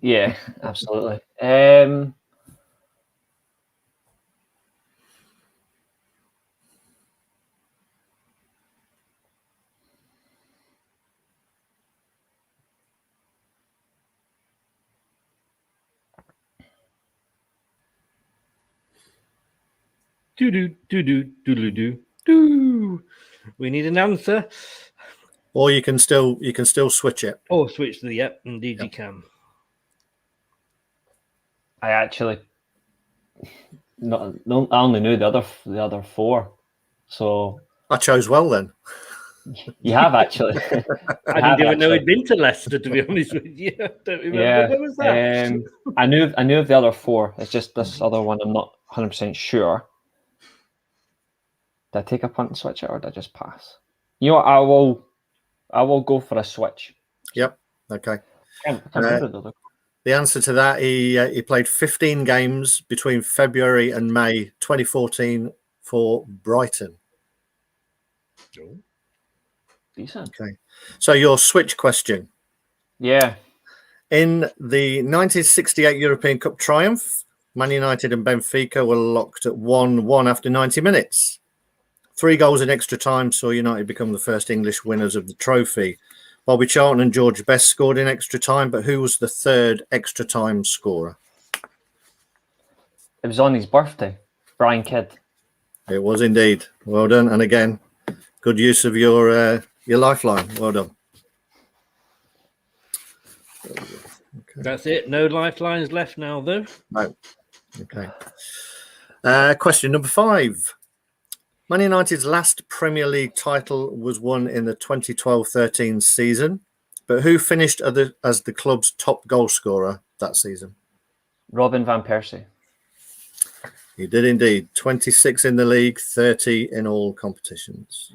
Yeah, absolutely. Do. We need an answer. Or you can still switch it. Or switch to the yep. Indeed, you can. I actually I only knew the other 4, so I chose well then. You have actually. I didn't even know he'd been to Leicester, to be honest with you. I don't remember. Yeah, What was that? I knew of the other 4. It's just this other one I'm not 100% sure. Did I take a punt and switch it, or did I just pass? You know what? I will go for a switch. Yep. Okay. The answer to that, he played 15 games between February and May 2014 for Brighton. Oh. Decent. Okay. So your switch question. Yeah. In the 1968 European Cup triumph, Man United and Benfica were locked at 1-1 after 90 minutes. 3 goals in extra time saw United become the first English winners of the trophy. Bobby Charlton and George Best scored in extra time, but who was the third extra time scorer? It was on his birthday, Brian Kidd. It was indeed. Well done. And again, good use of your lifeline. Well done. Okay. That's it. No lifelines left now, though. No. Okay. Question number 5. Man United's last Premier League title was won in the 2012-13 season, but who finished as the club's top goal scorer that season? Robin van Persie. He did indeed. 26 in the league, 30 in all competitions.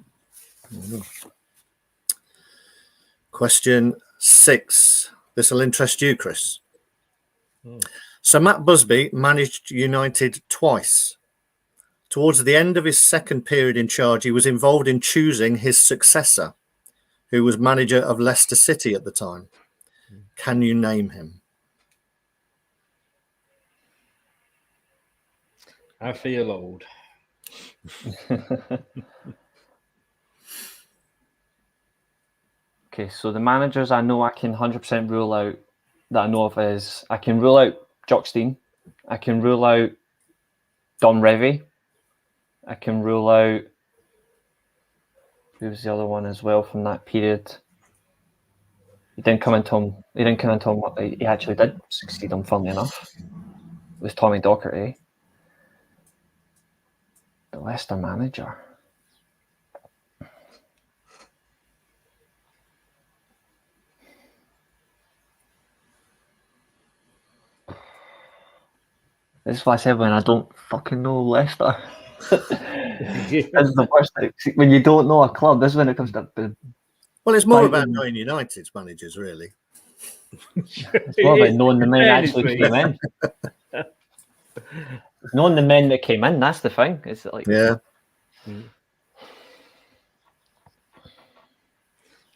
Question 6. This will interest you, Chris. So Matt Busby managed United twice. Towards the end of his second period in charge, he was involved in choosing his successor, who was manager of Leicester City at the time. Can you name him? I feel old. Okay, so the managers I know I can 100% rule out that I know of is I can rule out Jockstein, I can rule out Don Revie, I can rule out who was the other one as well from that period. He didn't come until he actually did succeed him, funnily enough. It was Tommy Docherty, the Leicester manager. This is what I said when I don't fucking know Leicester. This is the worst thing. When you don't know a club, this is when it comes to the. Well, it's more about knowing United's managers, really. It's more about knowing the men that actually came in. Knowing the men that came in, that's the thing. It's like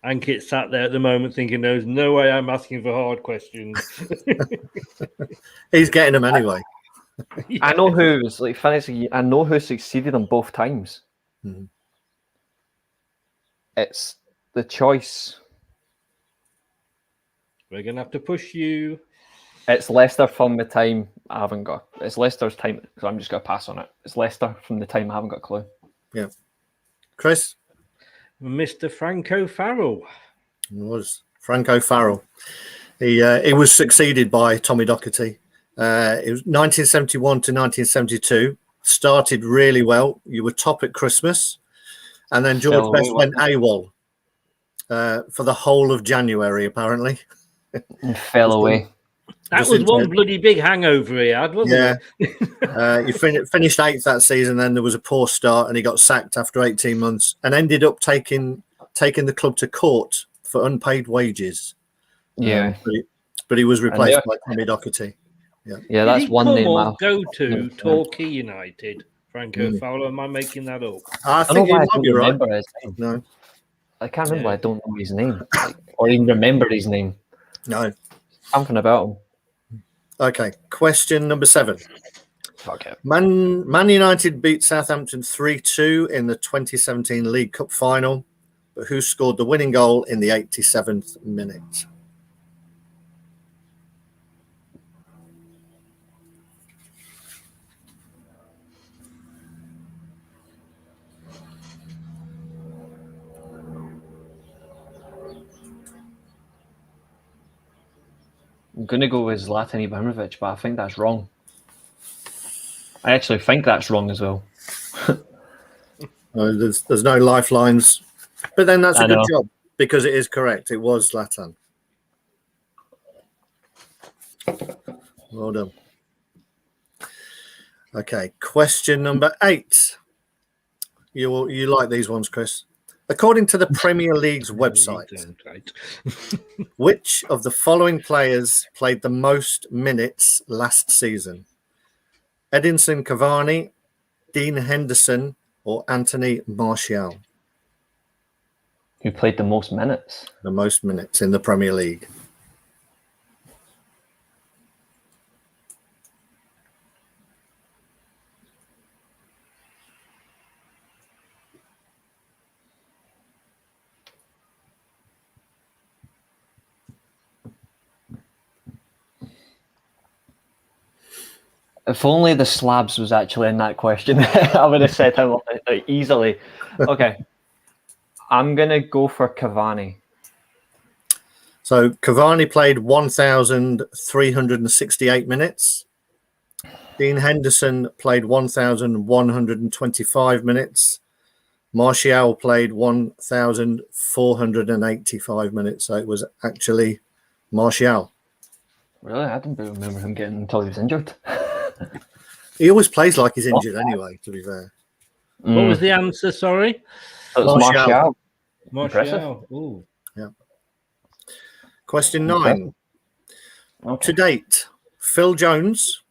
Ankit sat there at the moment thinking, there's no way I'm asking for hard questions. He's getting them anyway. I know who was like finishing. I know who succeeded him both times. Mm-hmm. It's the choice. We're gonna have to push you. It's Leicester from the time I haven't got. It's Leicester's time, so I'm just gonna pass on it. It's Leicester from the time I haven't got a clue. Yeah, Chris. Mr. Franco Farrell. It was Franco Farrell. He was succeeded by Tommy Docherty. It was 1971 to 1972. Started really well. You were top at Christmas, and then George Best went AWOL for the whole of January, apparently. And fell away. That was one bloody big hangover he had, wasn't it? He finished 8th that season. Then there was a poor start, and he got sacked after 18 months, and ended up taking the club to court for unpaid wages. Yeah, but he was replaced by Tommy Docherty. Yeah, that's one name. Go to Torquay United, Franco Fowler. Am I making that up? I think he might be right. His name. No, I can't remember. I don't know his name, or even remember his name. No, something about him. Okay, question number 7. Fuck it. Man United beat Southampton 3-2 in the 2017 League Cup final, but who scored the winning goal in the 87th minute? I'm going to go with Zlatan Ibrahimovic, but I think that's wrong. I actually think that's wrong as well. There's no lifelines, but then that's a good job because it is correct. It was Zlatan. Well done. Okay, question number 8. You like these ones, Chris? According to the Premier League's website, which of the following players played the most minutes last season? Edinson Cavani, Dean Henderson, or Anthony Martial? Who played the most minutes? The most minutes in the Premier League. If only the slabs was actually in that question, I would have said him easily. Okay. I'm going to go for Cavani. So Cavani played 1,368 minutes. Dean Henderson played 1,125 minutes. Martial played 1,485 minutes. So it was actually Martial. Really? I didn't remember him getting until he was injured. He always plays like he's injured anyway, to be fair. What was the answer? Sorry, It was Martial. Martial. Ooh. Yeah. Question 9. Okay. To date, Phil Jones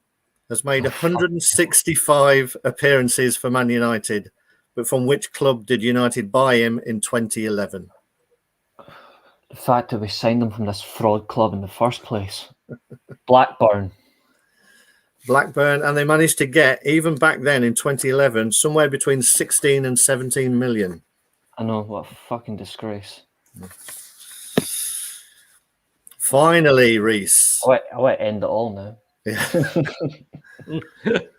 has made 165 appearances for Man United, but from which club did United buy him in 2011? The fact that we signed him from this fraud club in the first place. Blackburn. Blackburn, and they managed to get, even back then in 2011, somewhere between 16 and 17 million. I know, what a fucking disgrace. Finally, Reece. I want to end it all now. Yeah.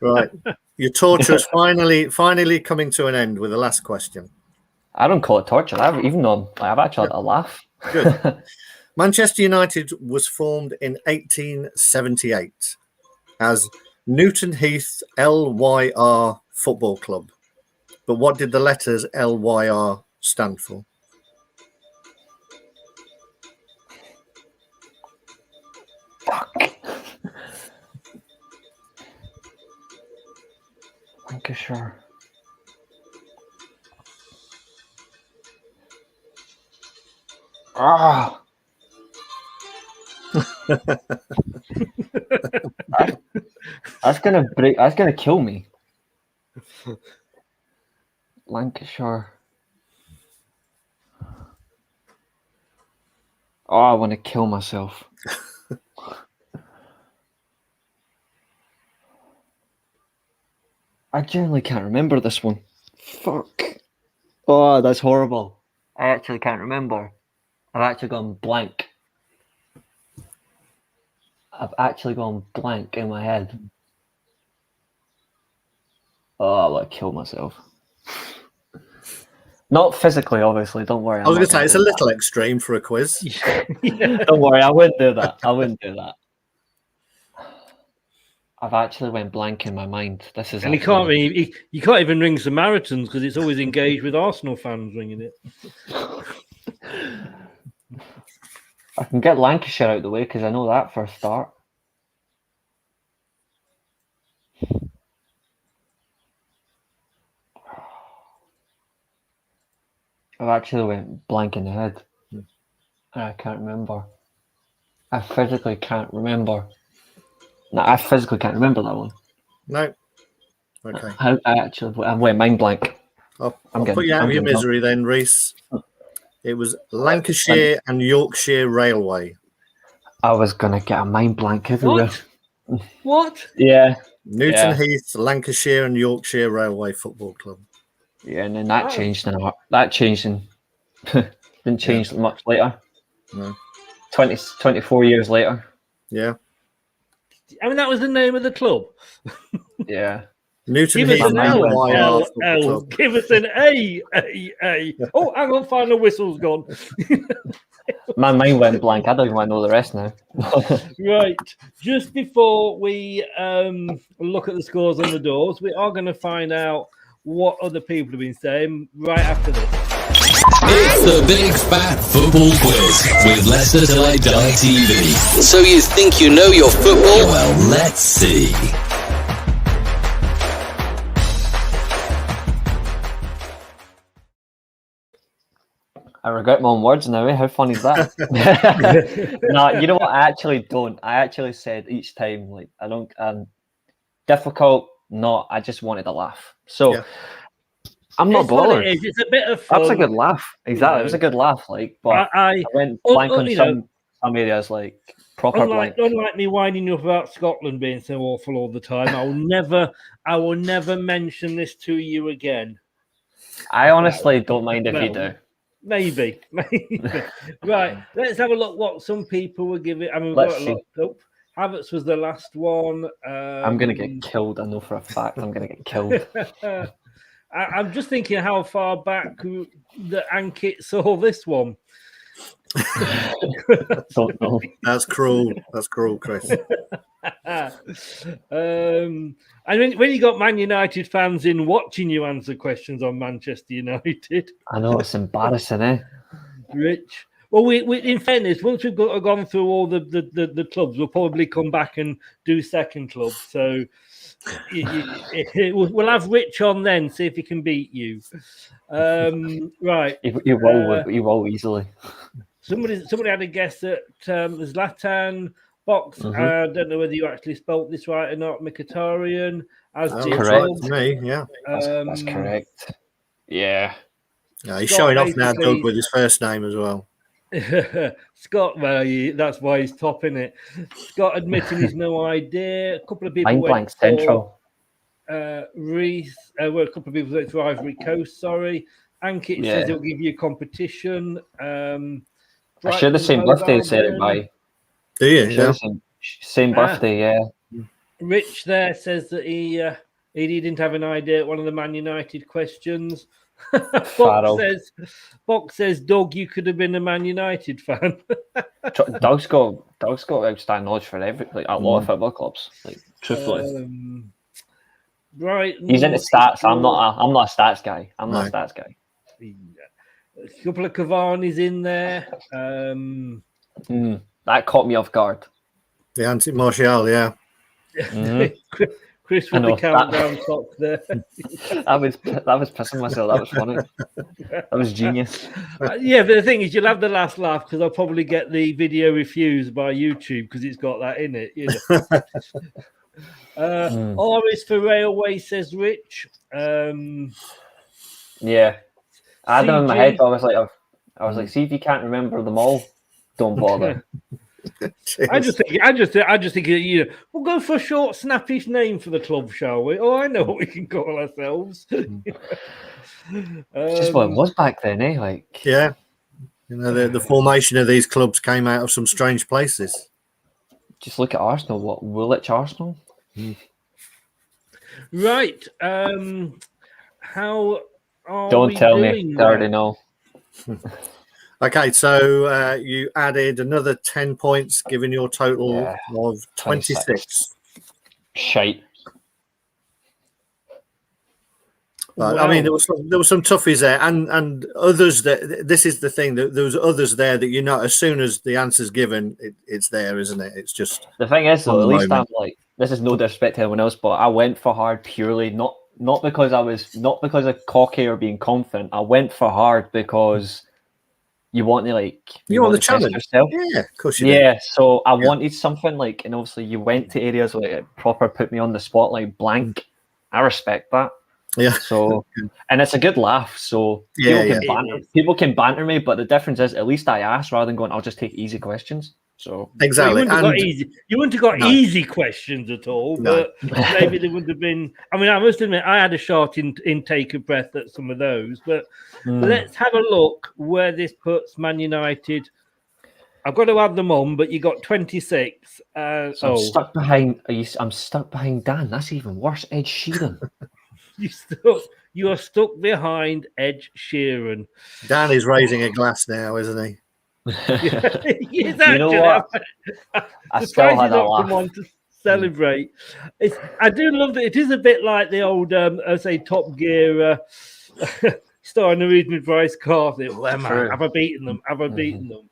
Right. Your torture is finally coming to an end with the last question. I don't call it torture. I've actually had a laugh. Good. Manchester United was formed in 1878 as Newton Heath LYR Football Club. But what did the letters LYR stand for? Fuck. Lancashire. Ah. That's gonna kill me. Lancashire. Oh, I want to kill myself. I genuinely can't remember this one. Fuck. Oh, that's horrible. I actually can't remember. I've actually gone blank. I've actually gone blank in my head. Oh, I want to kill myself. Not physically, obviously. Don't worry. I was going to say, it's a little extreme for a quiz. Don't worry, I wouldn't do that. I've actually went blank in my mind. This is, and you can't even ring Samaritans because it's always engaged with Arsenal fans ringing it. I can get Lancashire out of the way because I know that for a start. I've actually went blank in the head. And I can't remember. I physically can't remember. No, I physically can't remember that one. No. Okay. I went mind blank. I'll put you out of your misery then, Reece. It was Lancashire and Yorkshire Railway. I was going to get a mind blank everywhere. What? Yeah. Newton Heath, Lancashire and Yorkshire Railway Football Club. Yeah, and then that changed didn't change much later. No. 24 years later. Yeah. I mean, that was the name of the club. Yeah. Newton Give Heath us an L. Give us an A. Oh, hang on, final whistle's gone. My mind went blank. I don't even want to know the rest now. Right. Just before we look at the scores on the doors, we are going to find out what other people have been saying right after this. It's the Big Fat Football Quiz with Leicester Till I Die TV. So you think you know your football? Well, let's see. I regret my own words now. How funny is that? No, you know what? I actually don't. I actually said each time, like, I don't. Difficult. No, I just wanted a laugh. So. Yeah. I'm not bothered. It's a bit of fun. That's a good laugh. Exactly. It was a good laugh. Like, but I went blank on some areas, like proper blank. Unlike me whining you about Scotland being so awful all the time, I will never mention this to you again. I honestly don't mind if you do. Maybe. Right. Let's have a look what some people were giving. I mean, let's see. Havertz was the last one. I'm gonna get killed. I know for a fact I'm gonna get killed. I'm just thinking how far back that Ankit saw this one. Don't know. That's cruel. That's cruel, Chris. And when you got Man United fans in watching you answer questions on Manchester United, I know it's embarrassing, eh? Rich. Well, we in fairness, once we've gone through all the clubs, we'll probably come back and do second club. So we'll have Rich on then, see if he can beat you. Right. He will easily. Somebody had a guess at Zlatan Box. I don't know whether you actually spelt this right or not. Mkhitaryan. That's correct to me. Yeah, that's correct. Yeah. Yeah, he's showing off now, Doug, with his first name as well. Scott, well, that's why he's topping it. Scott admitting he's no idea. A couple of people Mind blank central. Reece, a couple of people went for Ivory Coast. Sorry, Ankit says it'll give you competition. I share the same birthday as everybody. Do you? Yeah. Same birthday, yeah. Rich there says that he didn't have an idea at one of the Man United questions. Box says, Doug, you could have been a Man United fan. Doug's got outstanding knowledge for a lot of football clubs. Like, truthfully, right. He's into stats. I'm not a stats guy. I'm not a stats guy. A couple of Cavani's in there. That caught me off guard. The anti-Martial, yeah. Chris with the countdown clock there. that was pissing myself. That was funny. That was genius. Yeah, but the thing is, you'll have the last laugh because I'll probably get the video refused by YouTube because it's got that in it. You know. R is for railway, says Rich. Yeah, I had them in my head. I was like, see if you can't remember them all, don't bother. I just think you know, we'll go for a short, snappish name for the club, shall we? Oh, I know what we can call ourselves. It's just what it was back then, eh? Like, yeah, you know, the formation of these clubs came out of some strange places. Just look at Arsenal. What Woolwich Arsenal? Right. How are Don't tell doing me. now? I already know. Okay, so you added another 10 points, giving your total of 26. Shite. Wow. I mean, there was some toughies there, and others that this is the thing that there was others there that you know as soon as the answer's given, it's there, isn't it? It's just the thing is though. At least I'm like, this is no disrespect to anyone else, but I went for hard purely not because because of cocky or being confident. I went for hard because you want to you want the challenge yourself. Yeah, of course you do. So I wanted something and obviously you went to areas where it proper put me on the spot, like blank. I respect that. Yeah. So and it's a good laugh. So people can banter me, but the difference is at least I asked rather than going, I'll just take easy questions. So exactly. You wouldn't have got easy questions at all, but maybe they wouldn't have been. I mean, I must admit, I had a short intake of breath at some of those, but let's have a look where this puts Man United. I've got to add them on, but you got 26. I'm stuck behind. I'm stuck behind Dan. That's even worse. Ed Sheeran. You are stuck behind Ed Sheeran. Dan is raising a glass now, isn't he? You know what? I still had that laugh. Come on to celebrate. I do love that. It is a bit like the old, say, Top Gear starring Norwegian Bryce Carthy. Well, man, have I beaten them? Have I beaten them?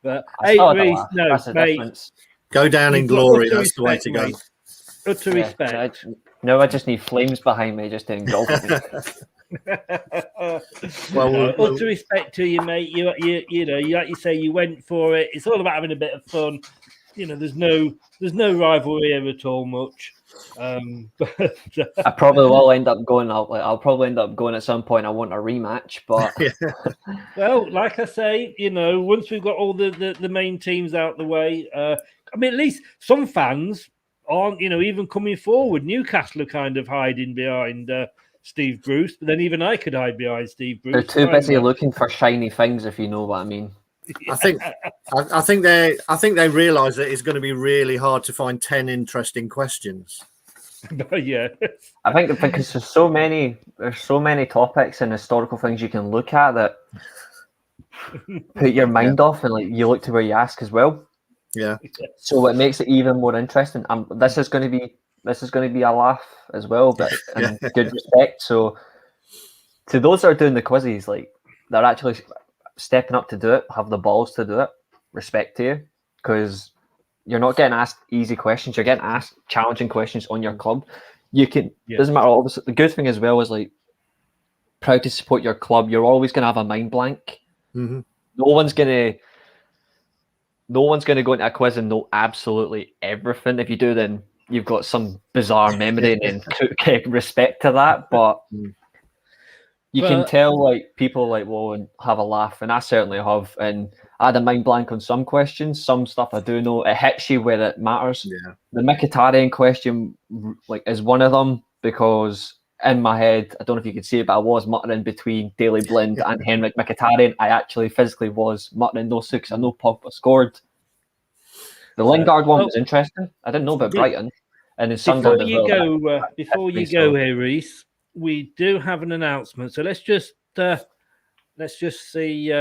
But hey, Reece, no, mate. Go down in glory. That's the way to go. Utter respect. No, I just need flames behind me just to engulf me. Utter respect to you, mate. You know, like you say, you went for it. It's all about having a bit of fun. You know, there's no rivalry here at all much. But I probably will end up going out. I'll probably end up going at some point. I want a rematch, but well, like I say, you know, once we've got all the main teams out the way, I mean, at least some fans aren't, you know, even coming forward. Newcastle are kind of hiding behind Steve Bruce, but then even I could hide behind Steve Bruce. They're too busy looking for shiny things, if you know what I mean. I think they realise that it's going to be really hard to find 10 interesting questions. Yeah, I think because there's so many topics and historical things you can look at that put your mind off, and you look to where you ask as well. Yeah. So it makes it even more interesting. This is going to be a laugh as well, but in good respect. So to those that are doing the quizzes, they're actually stepping up to do it, have the balls to do it, respect to you, because you're not getting asked easy questions. You're getting asked challenging questions on your club. You can doesn't matter. Obviously, the good thing as well is like proud to support your club. You're always going to have a mind blank. Mm-hmm. No one's gonna go into a quiz and know absolutely everything. If you do, then you've got some bizarre memory and respect to that. But you can tell like people like will have a laugh, and I certainly have. And I had a mind blank on some questions. Some stuff I do know. It hits you where it matters. Yeah. The Mkhitaryan question like is one of them, because in my head, I don't know if you could see it, but I was muttering between Daley Blind and Henrik Mkhitaryan. I actually physically was muttering those two because I know Pogba scored. The Lingard one was interesting. I didn't know about Brighton. And then Sunderland as well. Before you go here, Reece, we do have an announcement. So let's just see.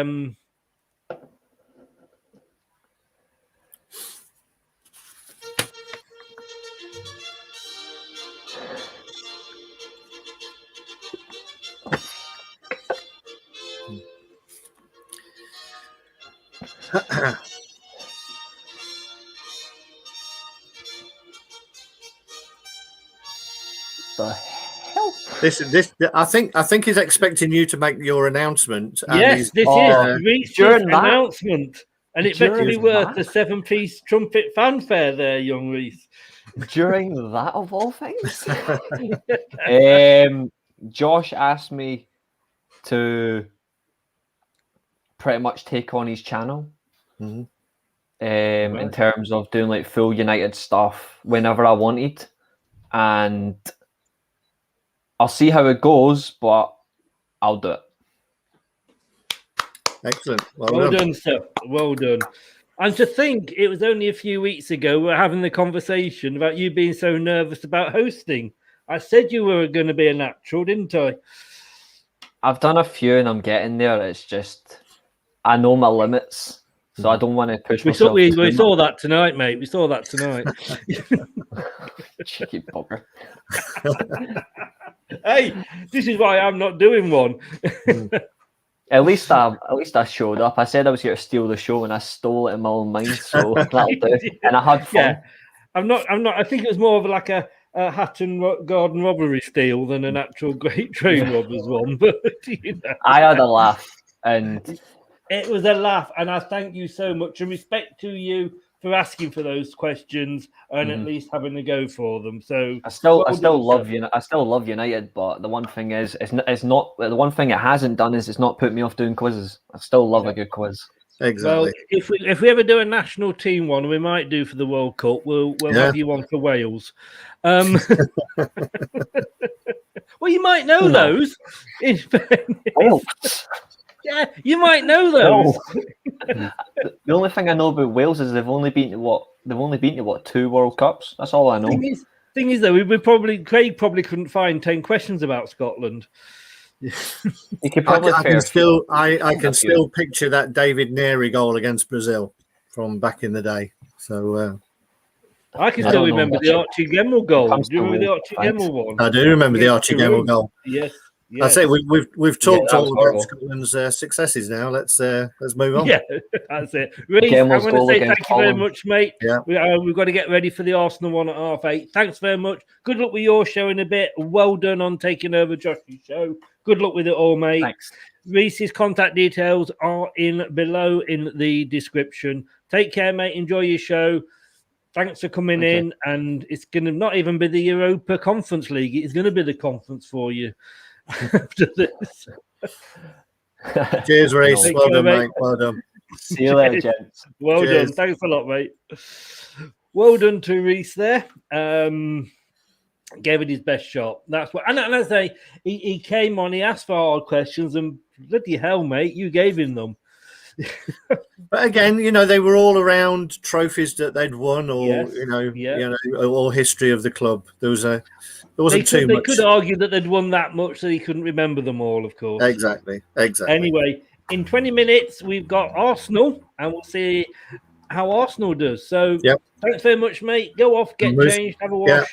The hell? This. I think he's expecting you to make your announcement. Yes, this is Reece's announcement, and it better be worth the 7-piece trumpet fanfare there, young Reece. During that, of all things, Josh asked me to pretty much take on his channel. Mm-hmm. In terms of doing like full United stuff whenever I wanted, and I'll see how it goes, but I'll do it. Excellent. Well done, sir. Well done. And to think it was only a few weeks ago we were having the conversation about you being so nervous about hosting. I said you were going to be a natural, didn't I? I've done a few and I'm getting there. It's just I know my limits. So I don't want to push myself. We saw that tonight, mate. We saw that tonight. Cheeky bugger. Hey, this is why I'm not doing one. At least I showed up. I said I was here to steal the show, and I stole it in my own mind. So that'll do. And I had fun. Yeah, I'm not. I think it was more of like a Hatton Garden robbery steal than an actual Great Train Robbers one. But I had a laugh, and it was a laugh. And I thank you so much, and respect to you for asking for those questions and at least having a go for them. So I still love United, but the one thing is, it's not the one thing it hasn't done is it's not put me off doing quizzes. I still love a good quiz. Exactly. Well, if we ever do a national team one, we might do for the World Cup. We'll have you on for Wales. Well, you might know those. In fairness. Yeah, you might know those. The only thing I know about Wales is they've only been to 2 World Cups. That's all I know. Thing is though, Craig probably couldn't find 10 questions about Scotland. You could probably I can still picture that David Neary goal against Brazil from back in the day. So I can still remember the Archie Gemmell goal. Do you remember the Archie Gemmell one? I do remember the Archie Gemmell goal. Yes. I say we've talked all about Scotland's successes now. Let's move on. Yeah, that's it. Reece, I want to say thank you very much, mate. Yeah. We've got to get ready for the Arsenal one at 8:30. Thanks very much. Good luck with your show in a bit. Well done on taking over Josh's show. Good luck with it all, mate. Thanks. Reece's contact details are below in the description. Take care, mate. Enjoy your show. Thanks for coming in. And it's going to not even be the Europa Conference League. It's going to be the conference for you. After this. Cheers, Reece. Well done, mate. Well done. See you later, gents. Well done. Thanks a lot, mate. Well done to Reece there. Gave it his best shot. That's what. And I say, he came on. He asked for hard questions, and bloody hell, mate, you gave him them. But again, they were all around trophies that they'd won, or or history of the club. There wasn't too much. They could argue that they'd won that much, so he couldn't remember them all. Of course. Exactly. Anyway, in 20 minutes we've got Arsenal, and we'll see how Arsenal does. So, Thanks very much, mate. Go off, get changed, have a wash,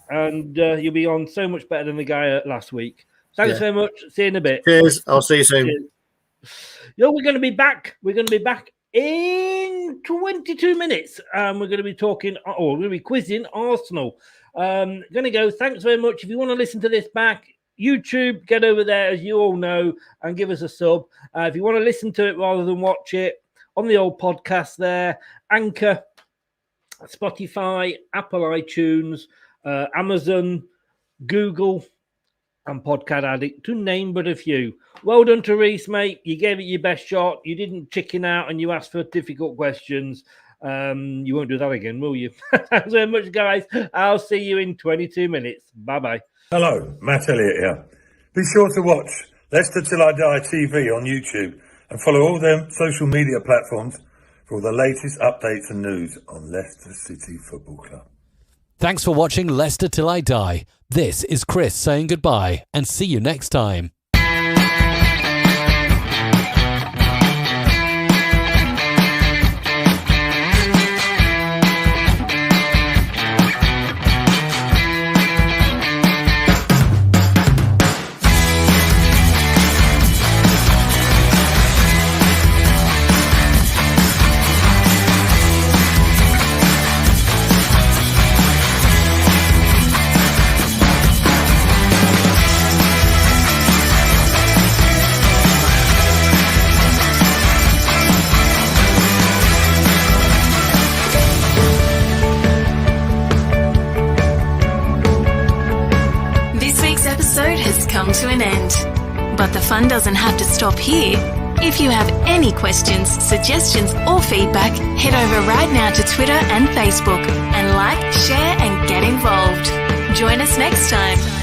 and you'll be on so much better than the guy last week. Thanks very much. See you in a bit. Cheers. I'll see you soon. Cheers. We're going to be back. We're going to be back in 22 minutes. We're going to be talking, or we're going to be quizzing Arsenal. Going to go. Thanks very much. If you want to listen to this back, YouTube, get over there, as you all know, and give us a sub. If you want to listen to it rather than watch it, on the old podcast there, Anchor, Spotify, Apple iTunes, Amazon, Google, and Podcast Addict, to name but a few. Well done to Reece, mate. You gave it your best shot. You didn't chicken out and you asked for difficult questions. You won't do that again, will you? Thanks very much, guys. I'll see you in 22 minutes. Bye-bye. Hello, Matt Elliott here. Be sure to watch Leicester Till I Die TV on YouTube and follow all them social media platforms for all the latest updates and news on Leicester City Football Club. Thanks for watching Leicester Till I Die. This is Chris saying goodbye and see you next time. Come to an end. But the fun doesn't have to stop here. If you have any questions, suggestions, or feedback, head over right now to Twitter and Facebook and like, share, and get involved. Join us next time.